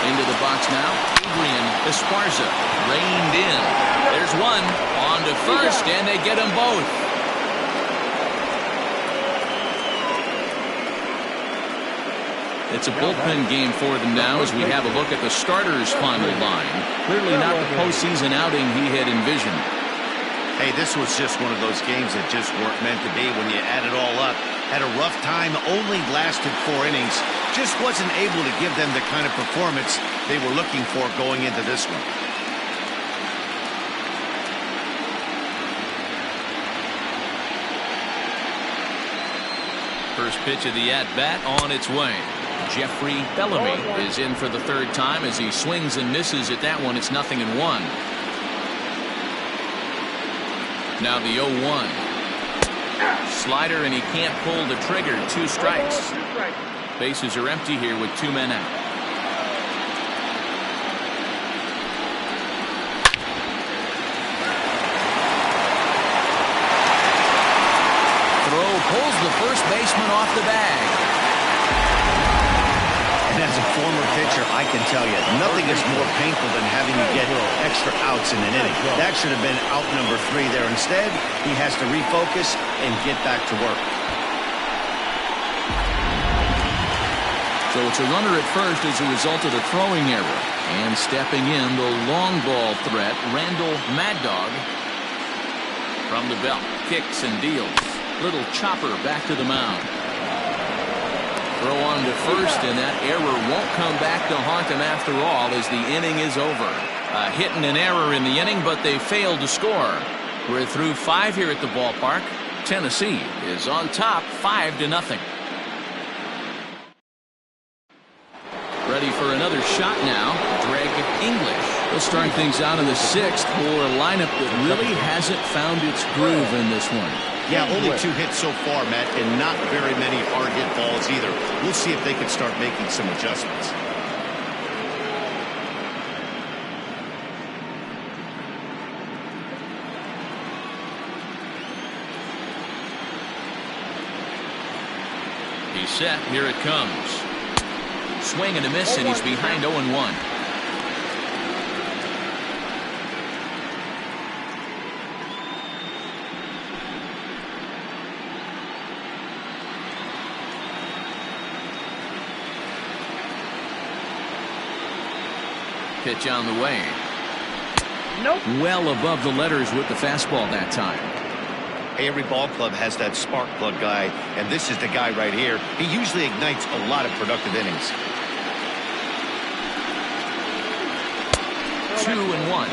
Into the box now, Adrian Esparza reined in. There's one on to first, and they get them both. It's a bullpen game for them now as we have a look at the starters' final line. Clearly not the postseason outing he had envisioned. Hey, this was just one of those games that just weren't meant to be when you add it all up. Had a rough time, only lasted 4 innings. Just wasn't able to give them the kind of performance they were looking for going into this one. First pitch of the at-bat on its way. Jeffrey Bellamy is in for the third time as he swings and misses at that one. It's 0-1. Now the 0-1. Slider, and he can't pull the trigger. 2 strikes. Bases are empty here with 2 men out. Throw pulls the first baseman off the bag. And as a former pitcher, I can tell you, nothing is more painful than having to get extra outs in an inning. That should have been out number 3 there. Instead, he has to refocus and get back to work. So it's a runner at first as a result of the throwing error. And stepping in, the long ball threat, Randall Mad Dog. From the belt, kicks and deals. Little chopper back to the mound. Throw on to first, and that error won't come back to haunt him after all as the inning is over. A hit and an error in the inning, but they failed to score. We're through 5 here at the ballpark. Tennessee is on top 5-0. Ready for another shot now, Greg English. We'll start things out in the 6th for a lineup that really hasn't found its groove in this one. Yeah, only 2 hits so far, Matt, and not very many hard hit balls either. We'll see if they can start making some adjustments. He's set. Here it comes. Swing and a miss, and he's behind 0-1. Pitch on the way. Nope. Well above the letters with the fastball that time. Hey, every ball club has that spark plug guy, and this is the guy right here. He usually ignites a lot of productive innings. 2-1.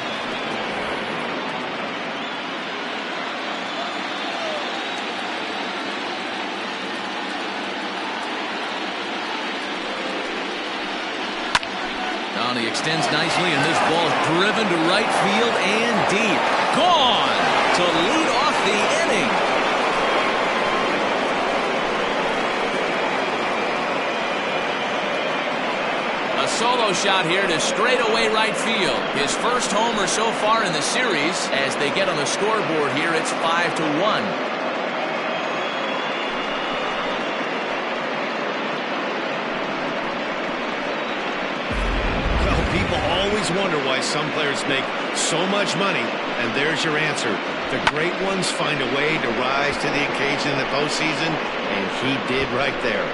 He extends nicely, and this ball is driven to right field and deep. Gone to lead off the inning. A solo shot here to straightaway right field. His first homer so far in the series. As they get on the scoreboard here, it's 5-1. People always wonder why some players make so much money, and there's your answer. The great ones find a way to rise to the occasion in the postseason, and he did right there.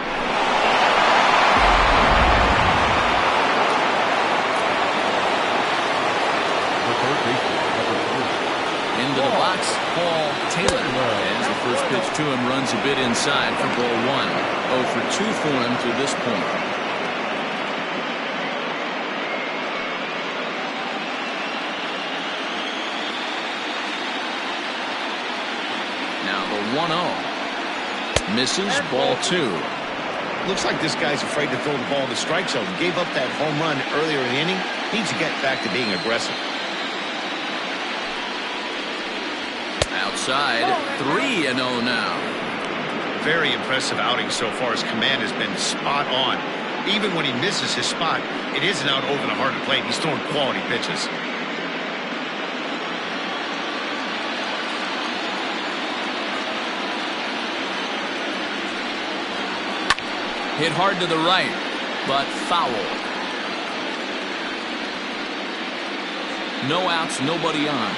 Into the box, Paul Taylor. As the first pitch to him runs a bit inside for ball 1. 0 for 2 for him to this point. Now the 1-0. Misses, ball 2. Looks like this guy's afraid to throw the ball in the strike zone. Gave up that home run earlier in the inning. Needs to get back to being aggressive. Outside, 3-0 now. Very impressive outing so far. His command has been spot on. Even when he misses his spot, it isn't out over the heart of the plate. He's throwing quality pitches. Hit hard to the right, but foul. No outs, nobody on.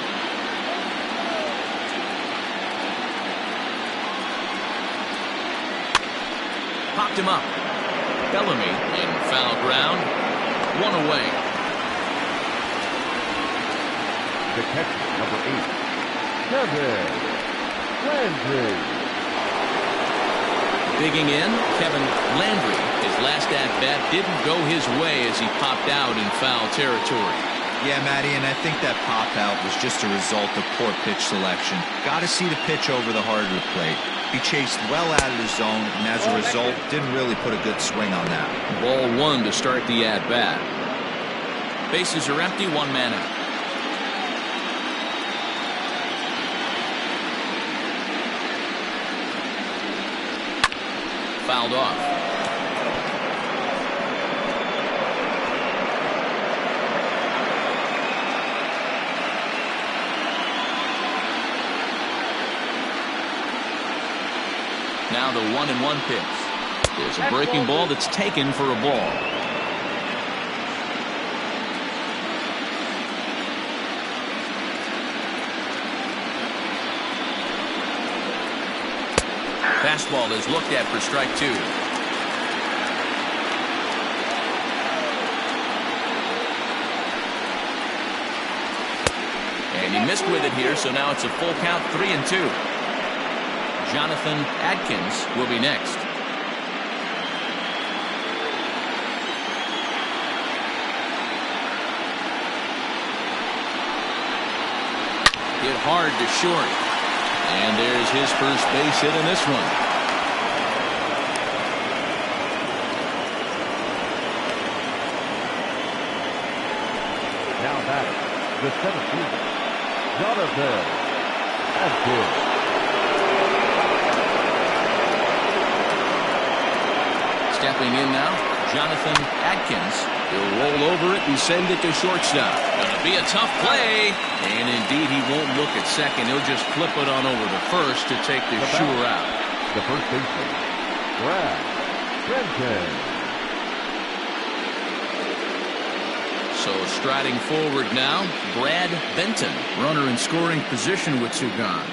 Popped him up. Bellamy in foul ground. 1 away. The catcher, number 8, Kevin Landry. Digging in, Kevin Landry. His last at-bat didn't go his way as he popped out in foul territory. Yeah, Matty, and I think that pop out was just a result of poor pitch selection. Got to see the pitch over the heart of the plate. He chased well out of the zone, and as a result, didn't really put a good swing on that. Ball one to start the at-bat. Bases are empty, one man out. Fouled off. Now the 1-1 pitch. There's a breaking ball that's taken for a ball. Fastball is looked at for strike two. And he missed with it here, so now it's a full count, 3-2. Jonathan Adkins will be next. Hit hard to short. And there's his first base hit in this one. Now batting, the 17th, Jonathan Adkins. Stepping in now, Jonathan Adkins. He'll roll over it and send it to shortstop. Gonna be a tough play. And indeed, he won't look at second. He'll just flip it on over to first to take the shore out. The first baseman, Brad Benton. So striding forward now, Brad Benton. Runner in scoring position with two gone.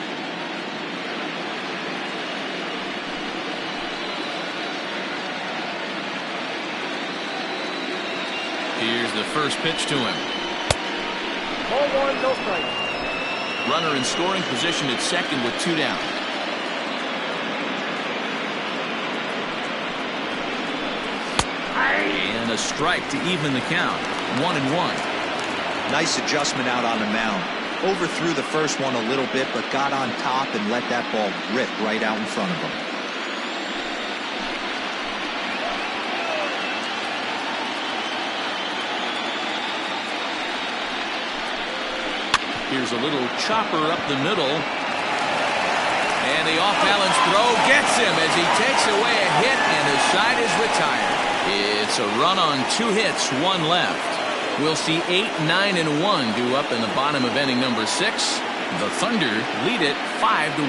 Here's the first pitch to him. Ball one, no strike. Runner in scoring position at second with two down. And a strike to even the count. 1-1. Nice adjustment out on the mound. Overthrew the first one a little bit, but got on top and let that ball rip right out in front of him. Here's a little chopper up the middle. And the off-balance throw gets him as he takes away a hit, and his side is retired. It's a run on two hits, one left. We'll see 8, 9, and 1 due up in the bottom of inning number 6. The Thunder lead it 5-1.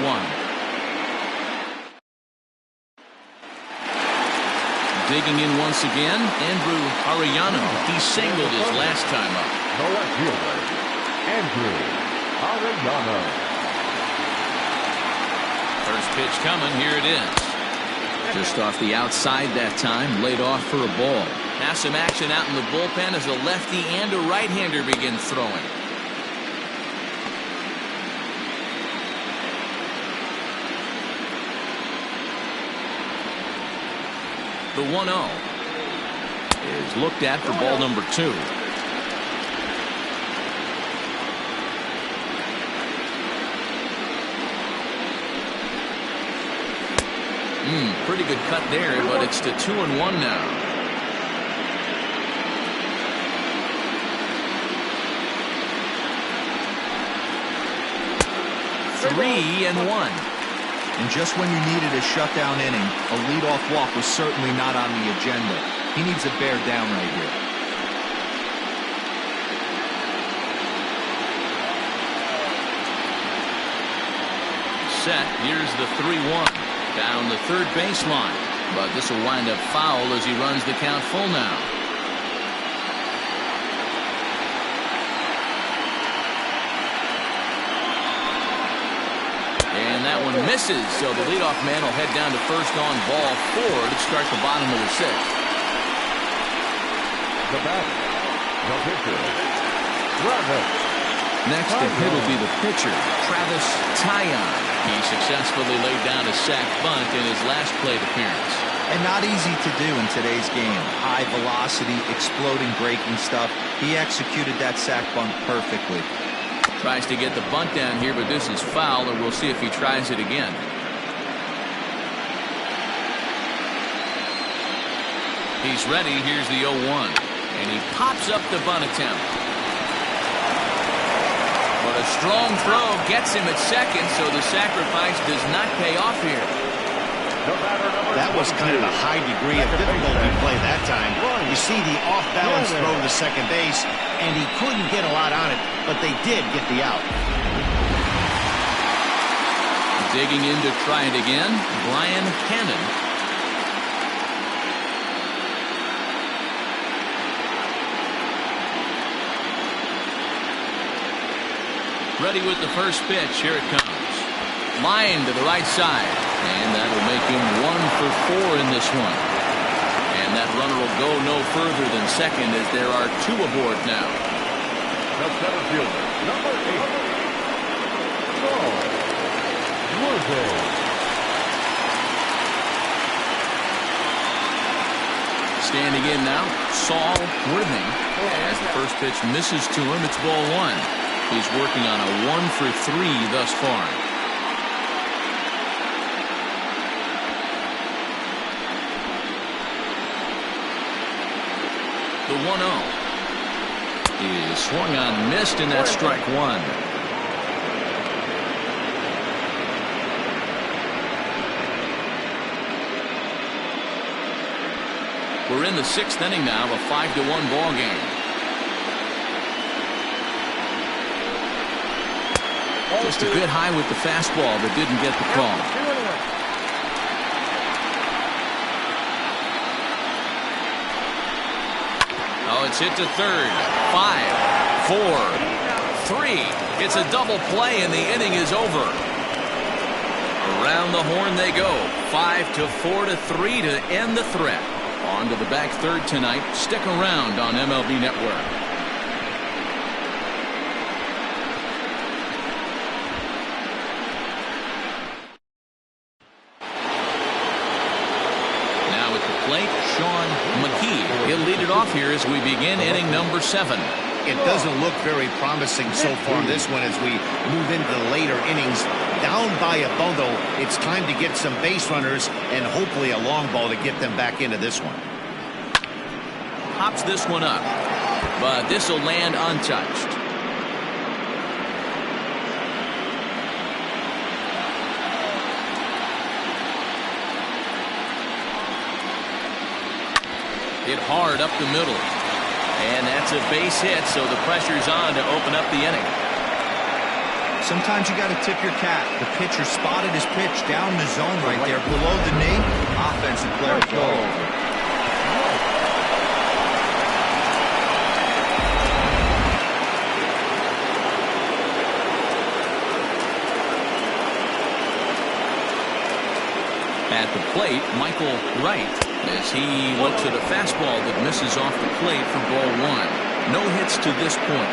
Digging in once again, Andrew Arellano. He singled his last time up. The left fielder, Andrew Arellano. First pitch coming, here it is. Just off the outside that time, laid off for a ball. Now some action out in the bullpen as a lefty and a right-hander begin throwing. The 1-0 is looked at for ball number 2. Pretty good cut there, but it's to 2-1 now. Three and 1. And just when you needed a shutdown inning, a leadoff walk was certainly not on the agenda. He needs to bear down right here. Set. Here's the 3-1. Down the third baseline. But this will wind up foul as he runs the count full now. And that one misses, so the leadoff man will head down to first on ball 4 to start the bottom of the 6th. The batter, the pitcher, Travis. Next to hit will be the pitcher, Travis Taillon. He successfully laid down a sac bunt in his last plate appearance. And not easy to do in today's game. High velocity, exploding breaking stuff. He executed that sac bunt perfectly. Tries to get the bunt down here, but this is foul, and we'll see if he tries it again. He's ready. Here's the 0-1. And he pops up the bunt attempt. But a strong throw gets him at second, so the sacrifice does not pay off here. That was kind of a high degree of difficulty play that time. You see the off-balance throw to second base, and he couldn't get a lot on it, but they did get the out. Digging in to try it again, Brian Hannon. Ready with the first pitch. Here it comes. Line to the right side. And that'll make him 1 for 4 in this one. And that runner will go no further than second as there are 2 aboard now. The center fielder, number 8, Saul Worthing. Standing in now, Saul Worthing. As the first pitch misses to him, it's ball 1. He's working on a 1 for 3 thus far. The 1-0 is swung on, missed, and that's strike 1. We're in the 6th inning now of a 5-1 ball game. Just a bit high with the fastball, but didn't get the call. Oh, it's hit to third. 5, 4, 3. It's a double play, and the inning is over. Around the horn they go. 5-4-3 to end the threat. On to the back third tonight. Stick around on MLB Network. Now at the plate, Sean McKee. He'll lead it off here as we begin inning number 7. It doesn't look very promising so far this one as we move into the later innings. Down by a bundle, it's time to get some base runners and hopefully a long ball to get them back into this one. Pops this one up, but this will land untouched. Hit hard up the middle. And that's a base hit, so the pressure's on to open up the inning. Sometimes you got to tip your cap. The pitcher spotted his pitch down the zone right there below the knee. Offensive player go over. At the plate, Michael Wright, as he looks at a fastball that misses off the plate for ball 1. No hits to this point.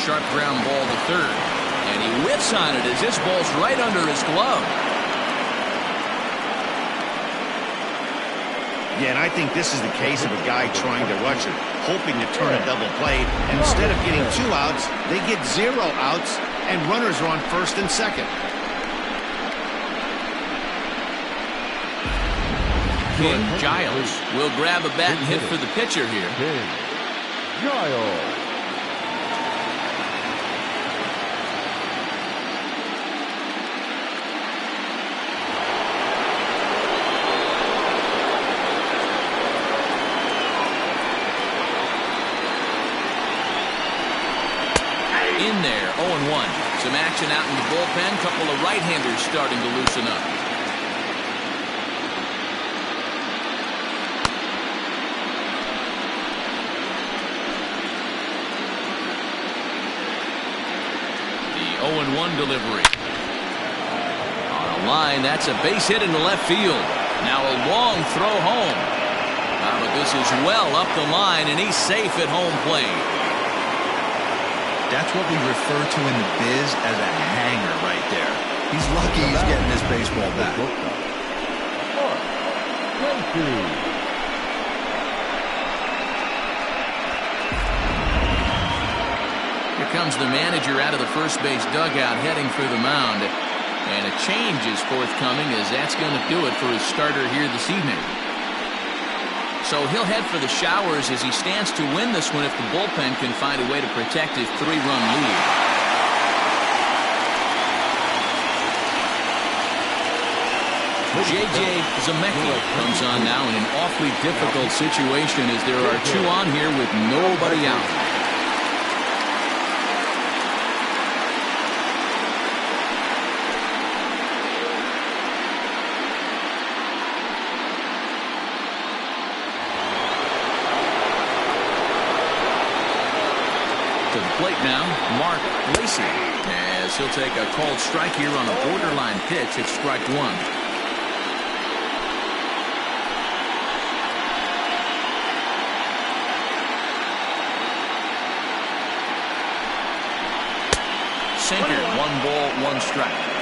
Sharp ground ball to third. And he whiffs on it as this ball's right under his glove. Yeah, and I think this is the case of a guy trying to rush it, hoping to turn a double play. And instead of getting 2 outs, they get 0 outs, and runners are on first and second. Ken Giles will grab a bat and hit for the pitcher here. Giles. In there, 0-1. Some action out in the bullpen. Couple of right-handers starting to loosen up. The 0-1 delivery. On a line, that's a base hit into left field. Now a long throw home. But this is well up the line, and he's safe at home plate. That's what we refer to in the biz as a hanger right there. He's lucky he's getting this baseball back. Here comes the manager out of the first base dugout heading for the mound. And a change is forthcoming, as that's going to do it for his starter here this evening. So he'll head for the showers as he stands to win this one if the bullpen can find a way to protect his 3-run lead. J.J. Zemecki comes on now in an awfully difficult situation as there are 2 on here with nobody out. To the plate now, Mark Lacey, as he'll take a called strike here on a borderline pitch at strike 1. Sinker, 1 ball, 1 strike.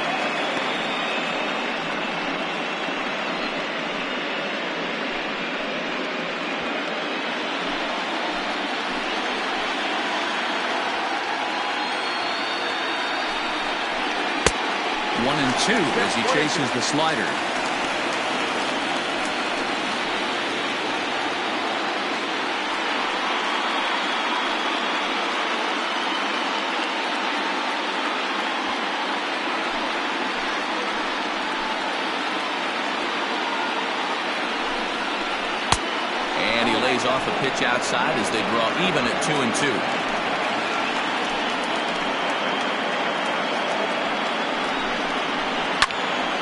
One and 2 as he chases the slider. And he lays off a pitch outside as they draw even at 2 and 2.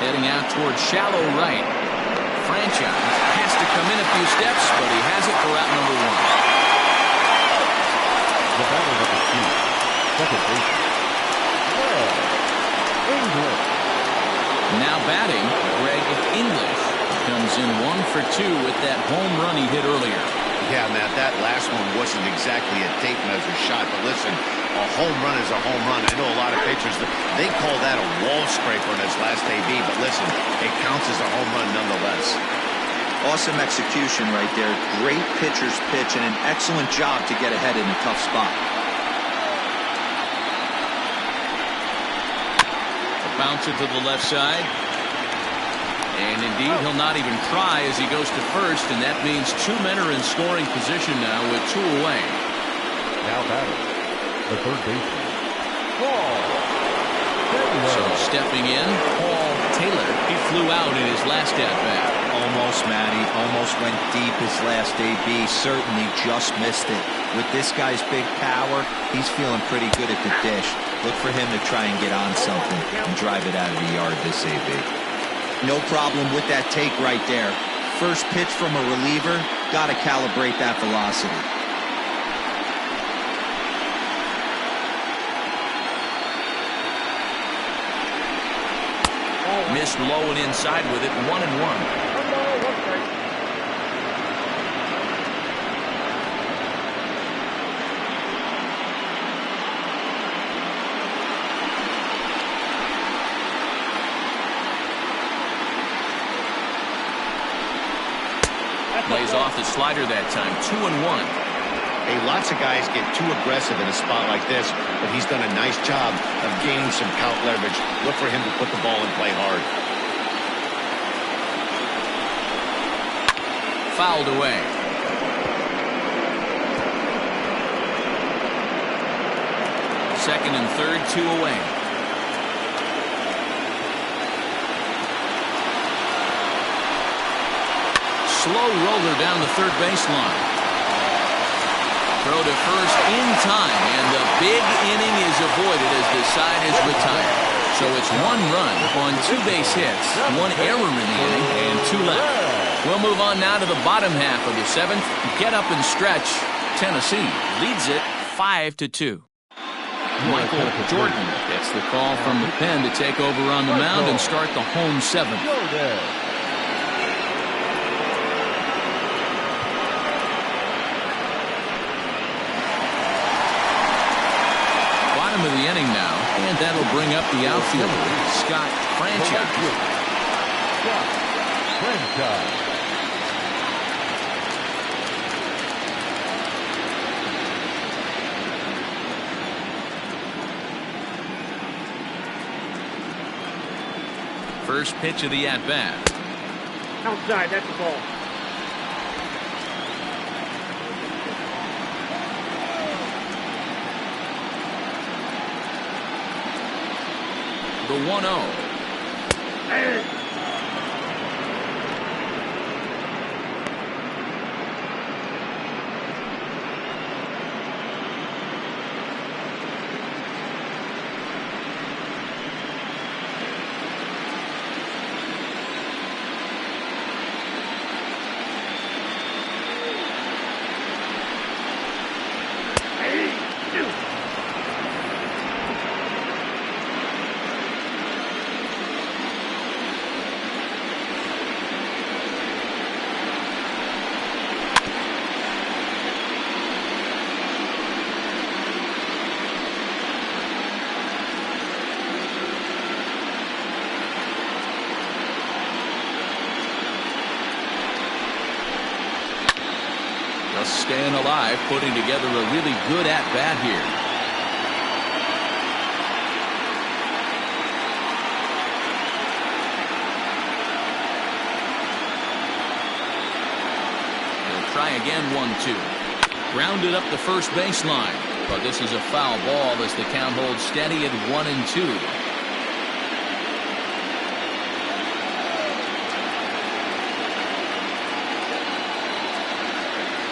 Heading out towards shallow right. Franchise has to come in a few steps, but he has it for out number 1. The batter of the team, second baseman, English. Now batting, Greg English comes in 1 for 2 with that home run he hit earlier. Yeah, Matt, that last one wasn't exactly a tape measure shot, but listen, a home run is a home run. I know a lot of pitchers, they call that a wall scraper in his last AB, but listen, it counts as a home run nonetheless. Awesome execution right there. Great pitcher's pitch and an excellent job to get ahead in a tough spot. A bouncer to the left side. And indeed, he'll not even try as he goes to first, and that means 2 men are in scoring position now with 2 away. Now batting, the third baseman, So stepping in, Paul Taylor. He flew out in his last at-bat. Almost, Matty. Almost went deep his last AB. Certainly just missed it. With this guy's big power, he's feeling pretty good at the dish. Look for him to try and get on something and drive it out of the yard this AB. No problem with that take right there. First pitch from a reliever, got to calibrate that velocity. Missed low and inside with it, 1 and 1. Lays off the slider that time, 2 and 1. Hey, lots of guys get too aggressive in a spot like this, but he's done a nice job of gaining some count leverage. Look for him to put the ball in play hard. Fouled away. Second and third, 2 away. Slow roller down the third baseline. Throw to first in time, and the big inning is avoided as the side is retired. So it's 1 run on 2 base hits, 1 error in the inning, and 2 left. We'll move on now to the bottom half of the 7th. Get up and stretch. Tennessee leads it 5-2. Michael Jordan gets the call from the pen to take over on the mound and start the home 7th. Of the inning now, and that'll bring up the outfielder, Scott Franchise. First pitch of the at-bat. Outside, that's the ball. The 1-0. Staying alive, putting together a really good at-bat here. They'll try again, 1-2. Grounded up the first baseline, but this is a foul ball as the count holds steady at 1-2.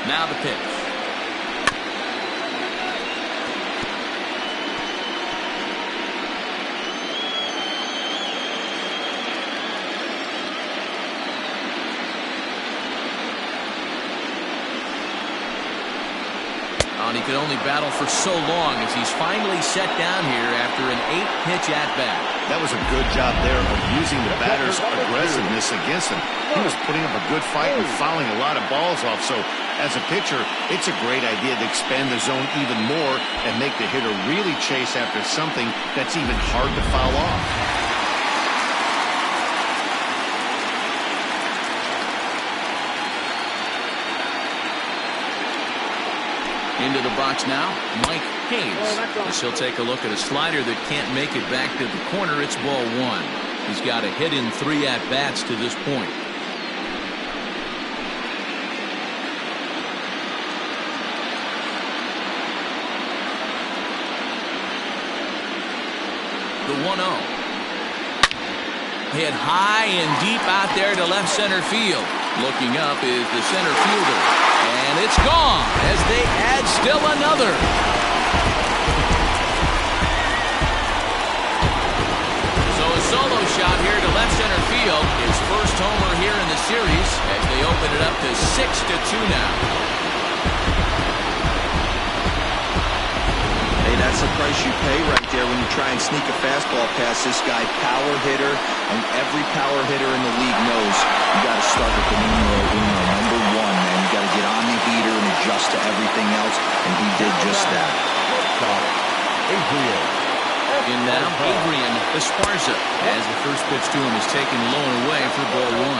Now the pitch. And he could only battle for so long as he's finally set down here after an 8-pitch at-bat. That was a good job there of using the batter's aggressiveness against him. He was putting up a good fight and fouling a lot of balls off. So as a pitcher, it's a great idea to expand the zone even more and make the hitter really chase after something that's even hard to foul off. Into the box now, Mike Hayes. As he'll take a look at a slider that can't make it back to the corner. It's ball 1. He's got a hit in 3 at-bats to this point. The 1-0. Hit high and deep out there to left center field. Looking up is the center fielder. And it's gone as they add still another. So a solo shot here to left center field. His first homer here in the series as they open it up to 6-2 now. Hey, that's the price you pay right there when you try and sneak a fastball past this guy. Power hitter, and every power hitter in the league knows you got to start with the numero uno, number 1, man. You got to get on the heater and adjust to everything else, and he did just that. In now, Adrian Esparza as the first pitch to him is taken low and away for ball 1.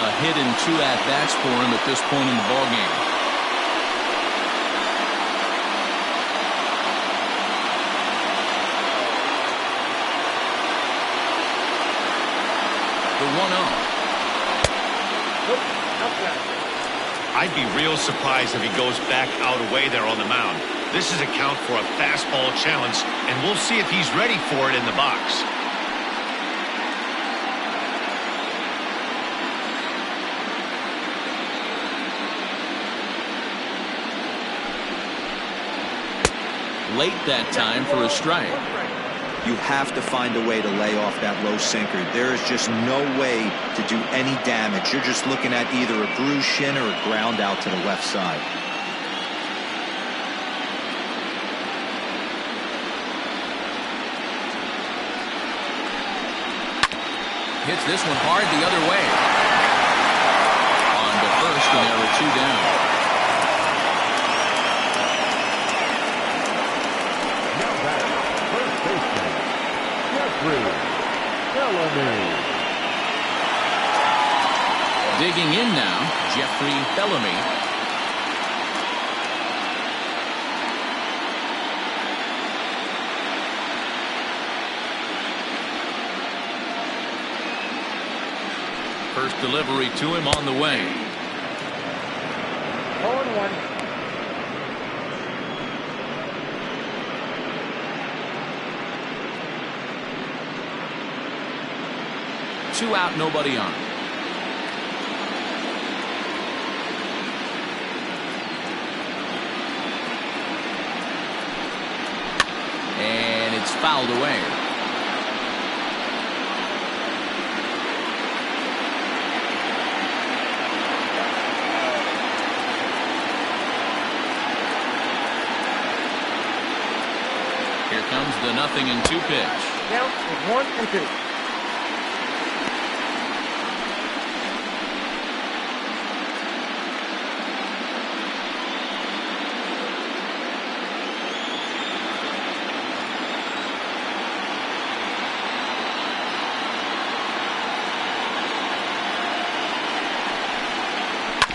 A hit in 2 at-bats for him at this point in the ballgame. The 1-0. I'd be real surprised if he goes back out away there on the mound. This is a count for a fastball challenge, and we'll see if he's ready for it in the box. Late that time for a strike. You have to find a way to lay off that low sinker. There is just no way to do any damage. You're just looking at either a bruised shin or a ground out to the left side. Hits this one hard the other way. On to first, and there are 2 down. Digging in now, Jeffrey Bellamy. First delivery to him on the way. 0-1. Two out, nobody on. And it's fouled away. Here comes the 0-2 pitch. Count is 1-2.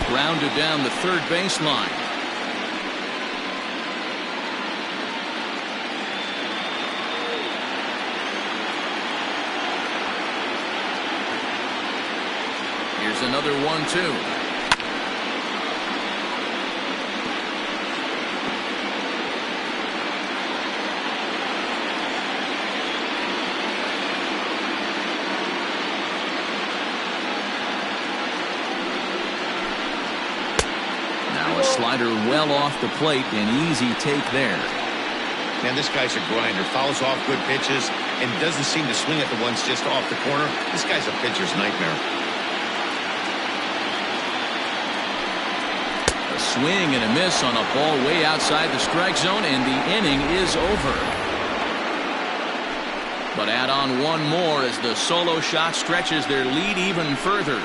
Grounded down the third baseline. Here's another 1-2. Slider well off the plate, an easy take there. Man, this guy's a grinder. Fouls off good pitches and doesn't seem to swing at the ones just off the corner. This guy's a pitcher's nightmare. A swing and a miss on a ball way outside the strike zone, and the inning is over. But add on one more as the solo shot stretches their lead even further.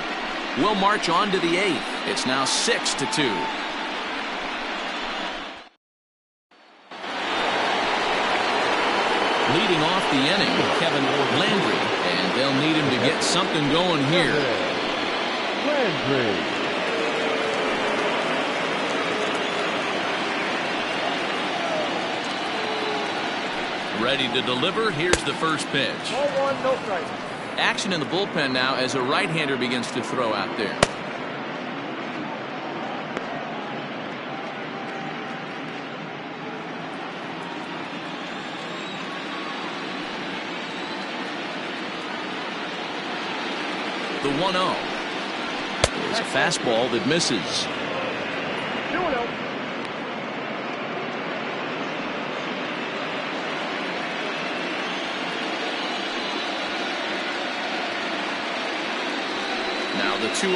We'll march on to the 8th. It's now 6-2. Leading off the inning, Kevin Landry, and they'll need him to get something going here. Landry. Ready to deliver. Here's the first pitch. 0-1, no strike. Action in the bullpen now as a right-hander begins to throw out there. The 1-0. It's a fastball that misses. 2-0. Now the 2-0.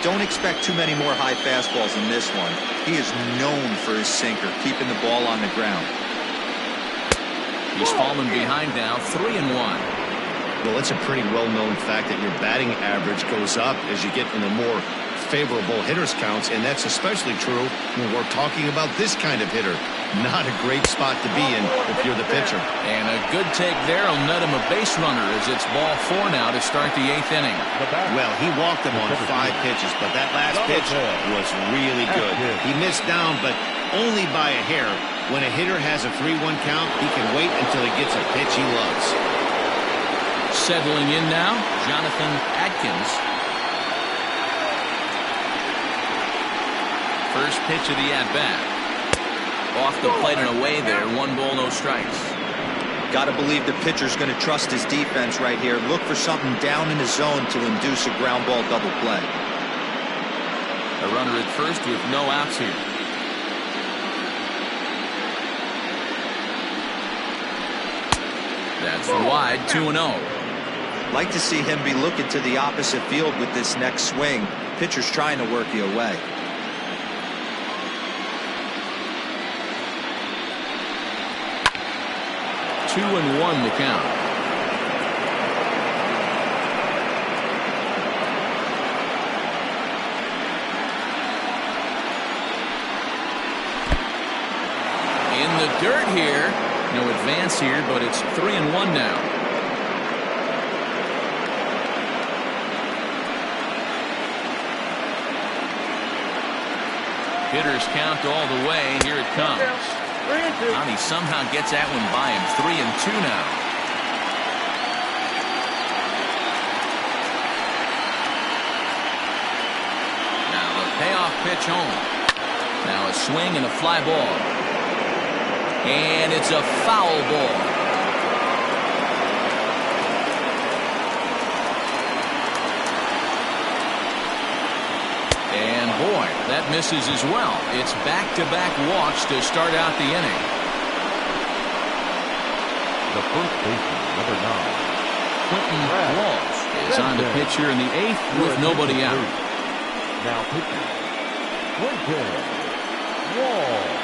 Don't expect too many more high fastballs in this one. He is known for his sinker, keeping the ball on the ground. He's fallen behind now, 3-1. Well, it's a pretty well-known fact that your batting average goes up as you get into more favorable hitters counts, and that's especially true when we're talking about this kind of hitter. Not a great spot to be in if you're the pitcher. And a good take there will net him a base runner as it's ball 4 now to start the 8th inning. Well, he walked him on 5 pitches, but that last pitch was really good. He missed down, but only by a hair. When a hitter has a 3-1 count, he can wait until he gets a pitch he loves. Settling in now, Jonathan Adkins. First pitch of the at-bat. Off the plate and away there, 1 ball, no strikes. Got to believe the pitcher's going to trust his defense right here. Look for something down in his zone to induce a ground ball double play. A runner at first with no outs here. That's wide, 2-0. Like to see him be looking to the opposite field with this next swing. Pitcher's trying to work you away. Two and 1 the count. In the dirt here. No advance here, but it's 3-1 now. Hitters count all the way. Here it comes. 3-2. He somehow gets that one by him. 3-2 now. pitch home. Now a swing and a fly ball. And it's a foul ball. And boy, that misses as well. It's back-to-back walks to start out the inning. The first baseman, number 9. Quentin Walls is on to pitch here in the 8th with nobody out. Now pitching, Quentin Walls.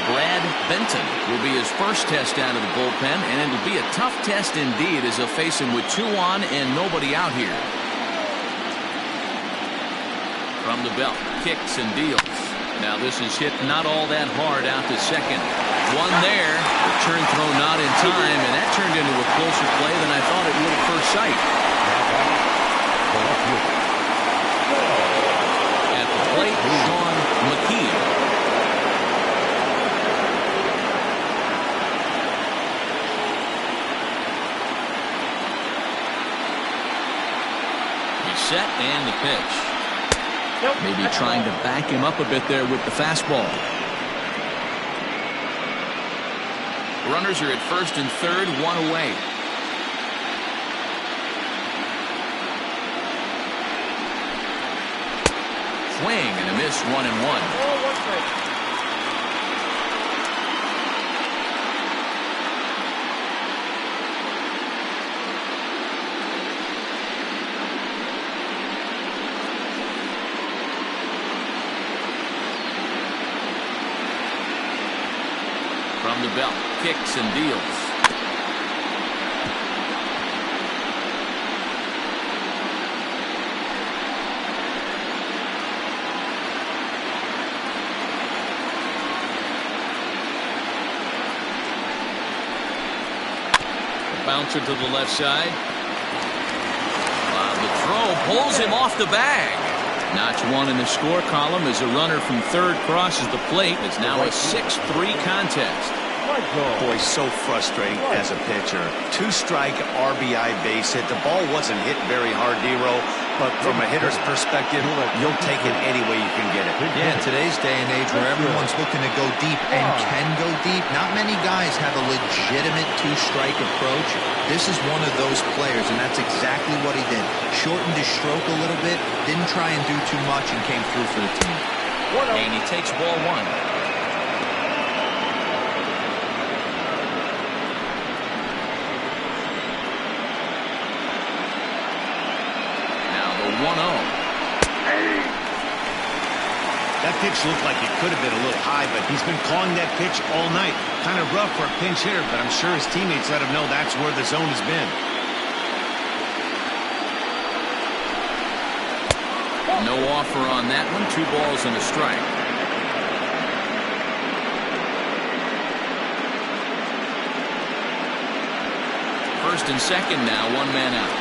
Brad Benton will be his first test out of the bullpen, and it'll be a tough test indeed as he'll face him with 2 on and nobody out here. From the belt, kicks and deals. Now this is hit not all that hard out to second. One there, return throw not in time, and that turned into a closer play than I thought it would at first sight. At the plate, Sean McKee. Set and the pitch. Maybe trying to back him up a bit there with the fastball. Runners are at first and third, 1 away. Swing and a miss, 1-1. From the belt, kicks and deals. The bouncer to the left side. The throw pulls him off the bag. Notch 1 in the score column as a runner from third crosses the plate. It's now a 6-3 contest. Boy, so frustrating as a pitcher. 2-strike RBI base hit. The ball wasn't hit very hard, D-Row, but from a hitter's perspective, you'll take it any way you can get it. Yeah, in today's day and age where everyone's looking to go deep and can go deep, not many guys have a legitimate 2-strike approach. This is one of those players, and that's exactly what he did. Shortened his stroke a little bit, didn't try and do too much, and came through for the team. And he takes ball 1. That pitch looked like it could have been a little high, but he's been calling that pitch all night. Kind of rough for a pinch hitter, but I'm sure his teammates let him know that's where the zone has been. No offer on that one. 2 balls and a strike. First and second now, 1 man out.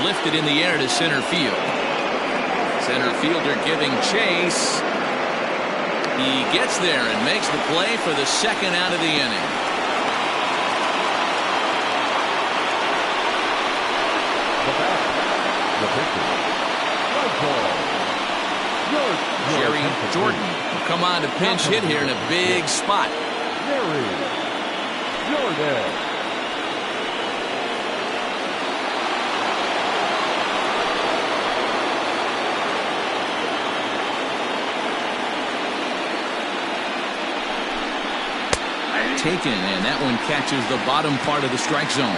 Lifted in the air to center field. Center fielder giving chase. He gets there and makes the play for the second out of the inning. Jerry Jordan will come on to pinch hit here in a big spot. Jerry Jordan. Taken, and that one catches the bottom part of the strike zone.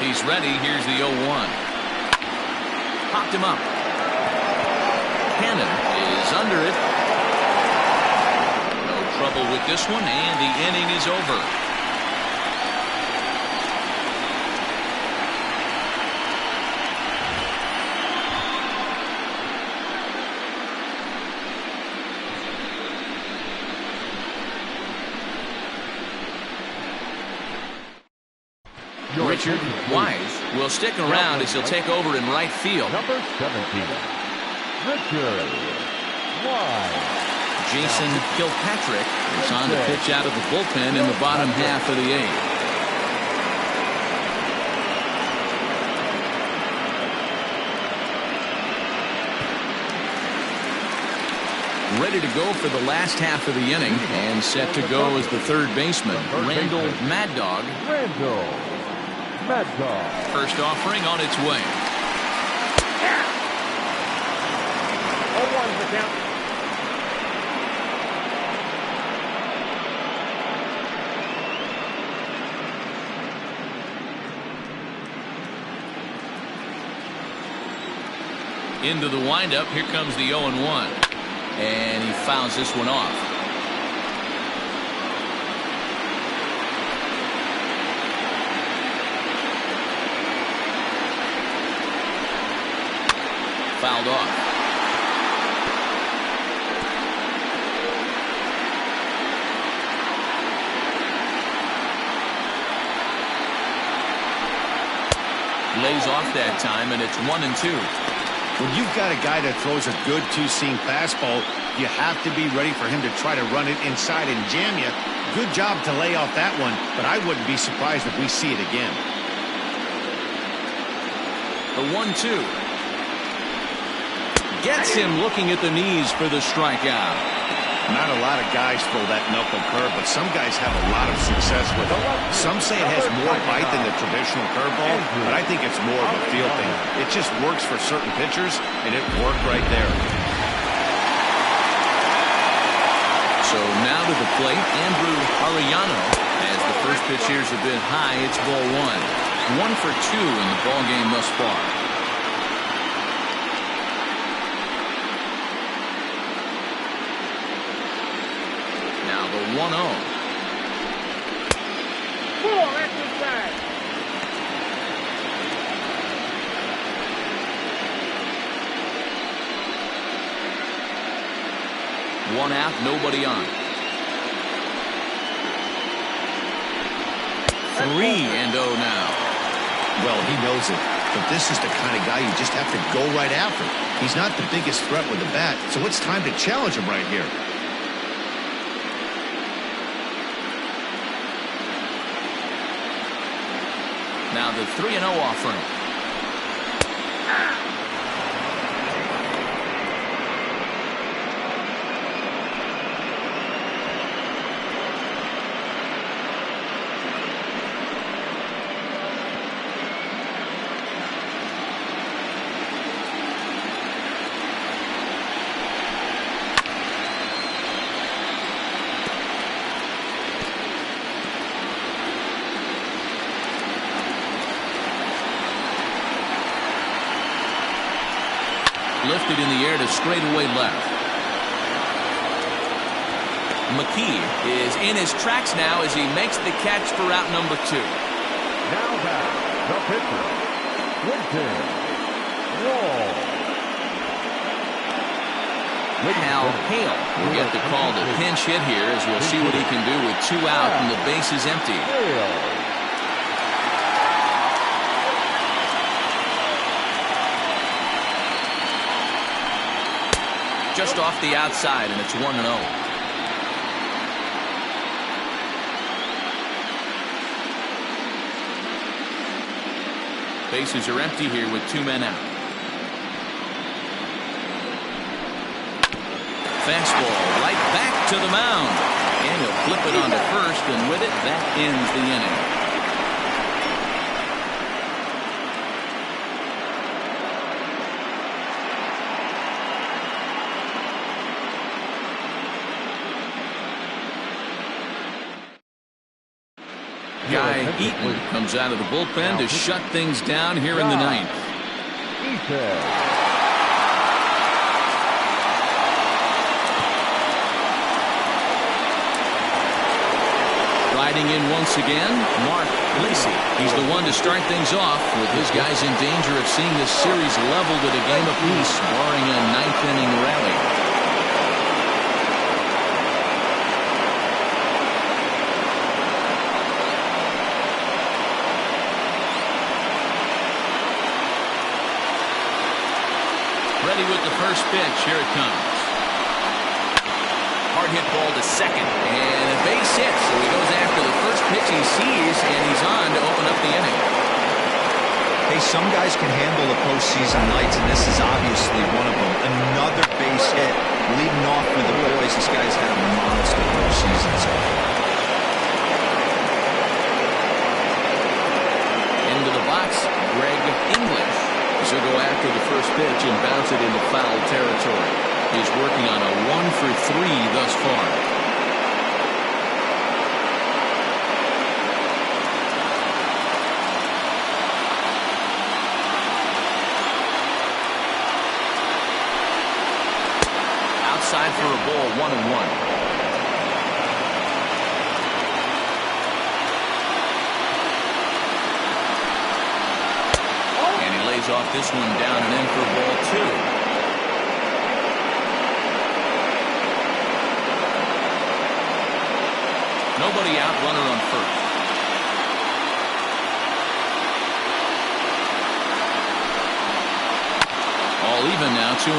He's ready. Here's the 0-1. Popped him up. Cannon is under it. No trouble with this one, and the inning is over. pitcher, Wise, will stick around as he'll take over in right field. Number 17, Richard Wise. Jason Kilpatrick is on to pitch out of the bullpen in the bottom half of the eighth. Ready to go for the last half of the inning and set to go as the third baseman, Randall Mad Dog. Randall Mad Dog. First offering on its way. 0-1 the count. Into the windup. Here comes the 0-1. And he fouls this one off. Fouled off. Lays off that time, and it's 1-2. When you've got a guy that throws a good two-seam fastball, you have to be ready for him to try to run it inside and jam you. Good job to lay off that one, but I wouldn't be surprised if we see it again. The 1-2. Gets him looking at the knees for the strikeout. Not a lot of guys throw that knuckle curve, but some guys have a lot of success with it. Some say it has more bite than the traditional curveball, but I think it's more of a feel thing. It just works for certain pitchers, and it worked right there. So now to the plate, Andrew Arellano. As the first pitch here's a bit high, it's ball one. 1 for 2 in the ball game thus far. The 1-0. Ball, that's inside. One out, nobody on. 3-0 now. Well, he knows it, but this is the kind of guy you just have to go right after. He's not the biggest threat with the bat, so it's time to challenge him right here. Now the 3-0 offering. Lifted in the air to straightaway left. McKee is in his tracks now as he makes the catch for out number 2. Now back, the pitcher, Quinton Wall. Hal Hale will get the call to pinch hit here as we'll see what he can do with 2 out and the base is empty. Just off the outside, and it's 1-0. Bases are empty here with 2 men out. Fastball right back to the mound. And he'll flip it onto first, and with it, that ends the inning. Guy Eaton comes out of the bullpen to shut things down here in the ninth. Riding in once again, Mark Lacey. He's the one to start things off with his guys in danger of seeing this series leveled at a game apiece, barring a ninth-inning rally. first pitch. Here it comes. Hard hit ball to second, and a base hit. So he goes after the first pitch he sees, and he's on to open up the inning. Hey, some guys can handle the postseason lights, and this is obviously one of them. Another base hit, leading off for the boys. This guy's had a monster postseason so far. Into the box, Greg English. He'll go after the first pitch and bounce it into foul territory. He's working on a 1-for-3 thus far. Outside for a ball, 1-1. Off this one down and in for ball 2. Nobody out, runner on first. All even now, 2-2.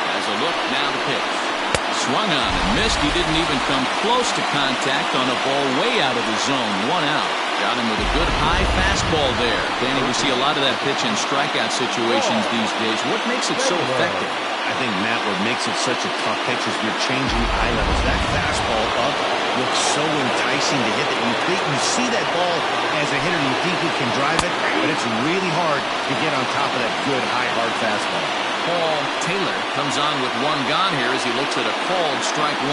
Has a look, now the pitch. Swung on and missed. He didn't even come close to contact on a ball way out of the zone. 1 out. Got him with a good high fastball there. Danny, we see a lot of that pitch in strikeout situations these days. What makes it so effective? I think, Matt, what makes it such a tough pitch is you're changing eye levels. That fastball up looks so enticing to hit that you see that ball as a hitter, you think you can drive it, but it's really hard to get on top of that good high hard fastball. Paul Taylor comes on with 1 gone here as he looks at a called strike 1.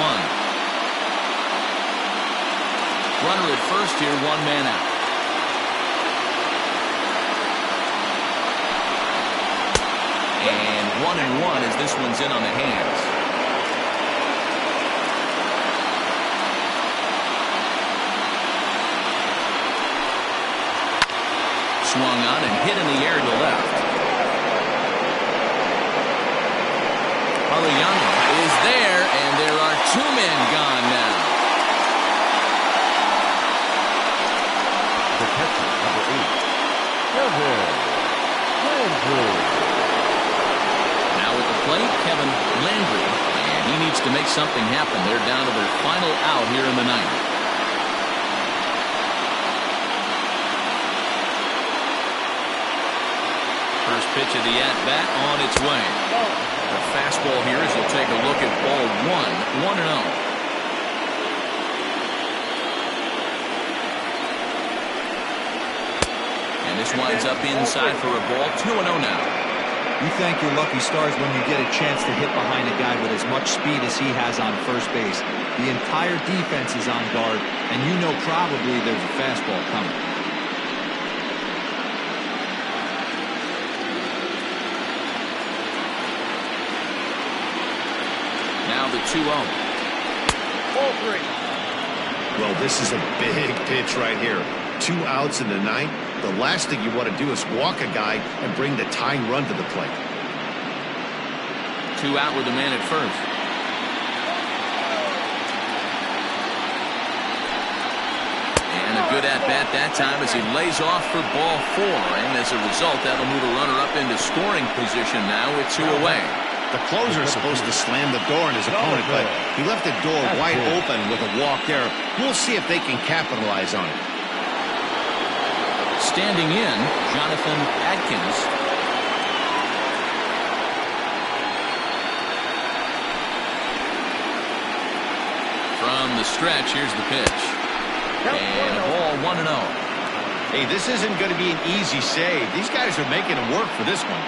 Runner at first here, 1 man out. And 1-1 as this one's in on the hands. Swung on and hit in the air to left. Arellano is there, and there are 2 men gone now. The catcher, number 8, Kevin Landry. Now at the plate, Kevin Landry, and he needs to make something happen. They're down to their final out here in the 9th. First pitch of the at-bat on its way. The fastball here as he'll take a look at ball 1, 1-0. And this winds up inside for a ball, 2-0 now. You thank your lucky stars when you get a chance to hit behind a guy with as much speed as he has on first base. The entire defense is on guard, and you know probably there's a fastball coming. Now the 2-0. Well, this is a big pitch right here. 2 outs in the 9th. The last thing you want to do is walk a guy and bring the tying run to the plate. 2 out with a man at first. And a good at-bat that time as he lays off for ball 4. And as a result, that'll move a runner up into scoring position now with 2 away. The closer is supposed to slam the door on his opponent, but he left the door wide open with a walk there. We'll see if they can capitalize on it. Standing in, Jonathan Adkins. From the stretch, here's the pitch. And a ball, 1-0. Hey, this isn't going to be an easy save. These guys are making it work for this one.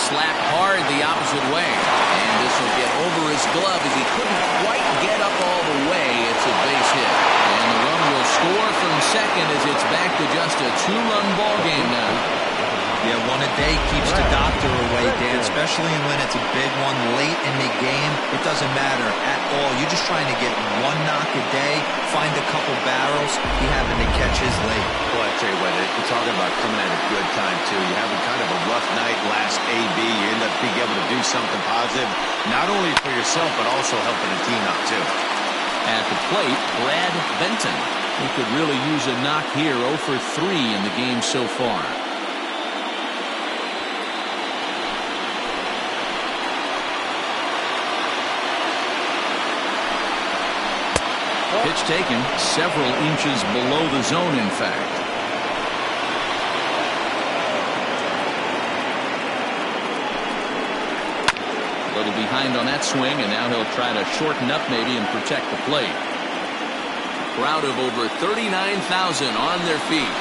Slapped hard the opposite way. And this will get over his glove as he couldn't quite get up all the way. It's a base hit. And the run will score from second as it's back to just a 2-run ball game now. Yeah, one a day keeps the doctor away, Dan, especially when it's a big one late in the game. It doesn't matter at all. You're just trying to get one knock a day, find a couple barrels. He happened to catch his late. Boy, I tell you what, you're talking about coming at a good time, too. You're having kind of a rough night last AB. You end up being able to do something positive, not only for yourself, but also helping the team out, too. At the plate, Brad Benton. He could really use a knock here, 0 for 3 in the game so far. Pitch taken several inches below the zone, in fact. A little behind on that swing, and now he'll try to shorten up maybe and protect the plate. Crowd of over 39,000 on their feet.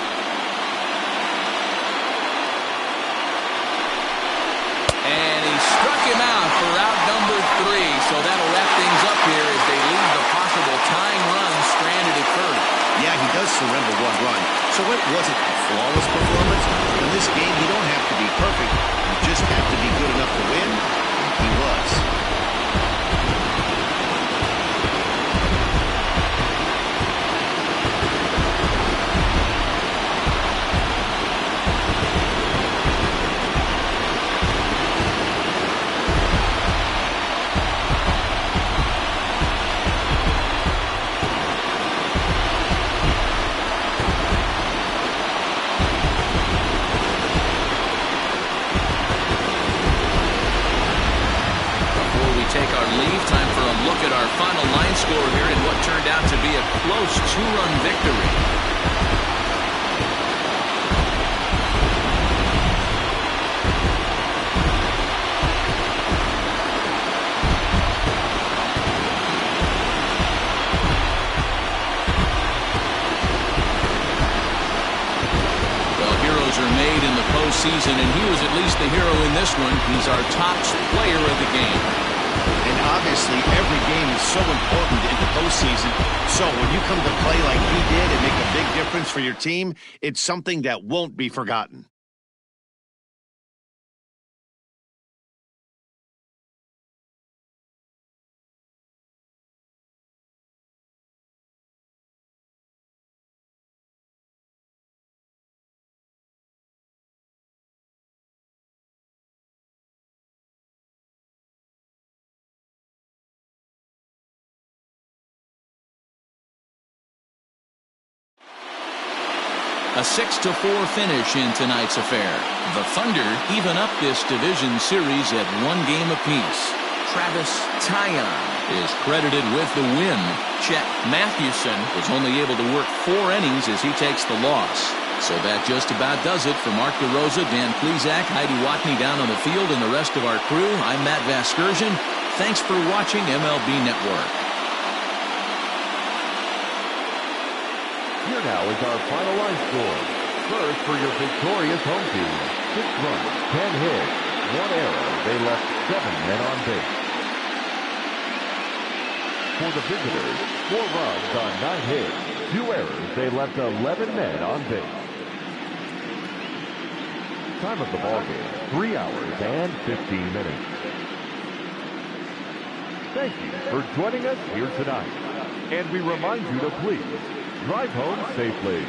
And he struck him out for out number 3, so that'll wrap things up here as they leave the possible tying run stranded at third. Yeah, he does surrender 1 run, so it wasn't a flawless performance. In this game, you don't have to be perfect. You just have to be good enough to win, and he was. Time for a look at our final line score here in what turned out to be a close 2-run victory. Well, heroes are made in the postseason, and he was at least the hero in this one. He's our top player of the game. And obviously, every game is so important in the postseason. So when you come to play like he did and make a big difference for your team, it's something that won't be forgotten. A 6-4 finish in tonight's affair. The Thunder even up this division series at 1 game apiece. Travis Tyon is credited with the win. Chet Mathewson was only able to work 4 innings as he takes the loss. So that just about does it for Mark DeRosa, Dan Plesac, Heidi Watney down on the field, and the rest of our crew. I'm Matt Vasgersian. Thanks for watching MLB Network. Here now is our final line score. First for your victorious home team, 6 runs, 10 hits, 1 error. They left 7 men on base. For the visitors, 4 runs on 9 hits, 2 errors. They left 11 men on base. Time of the ballgame, 3 hours and 15 minutes. Thank you for joining us here tonight. And we remind you to please drive home safely.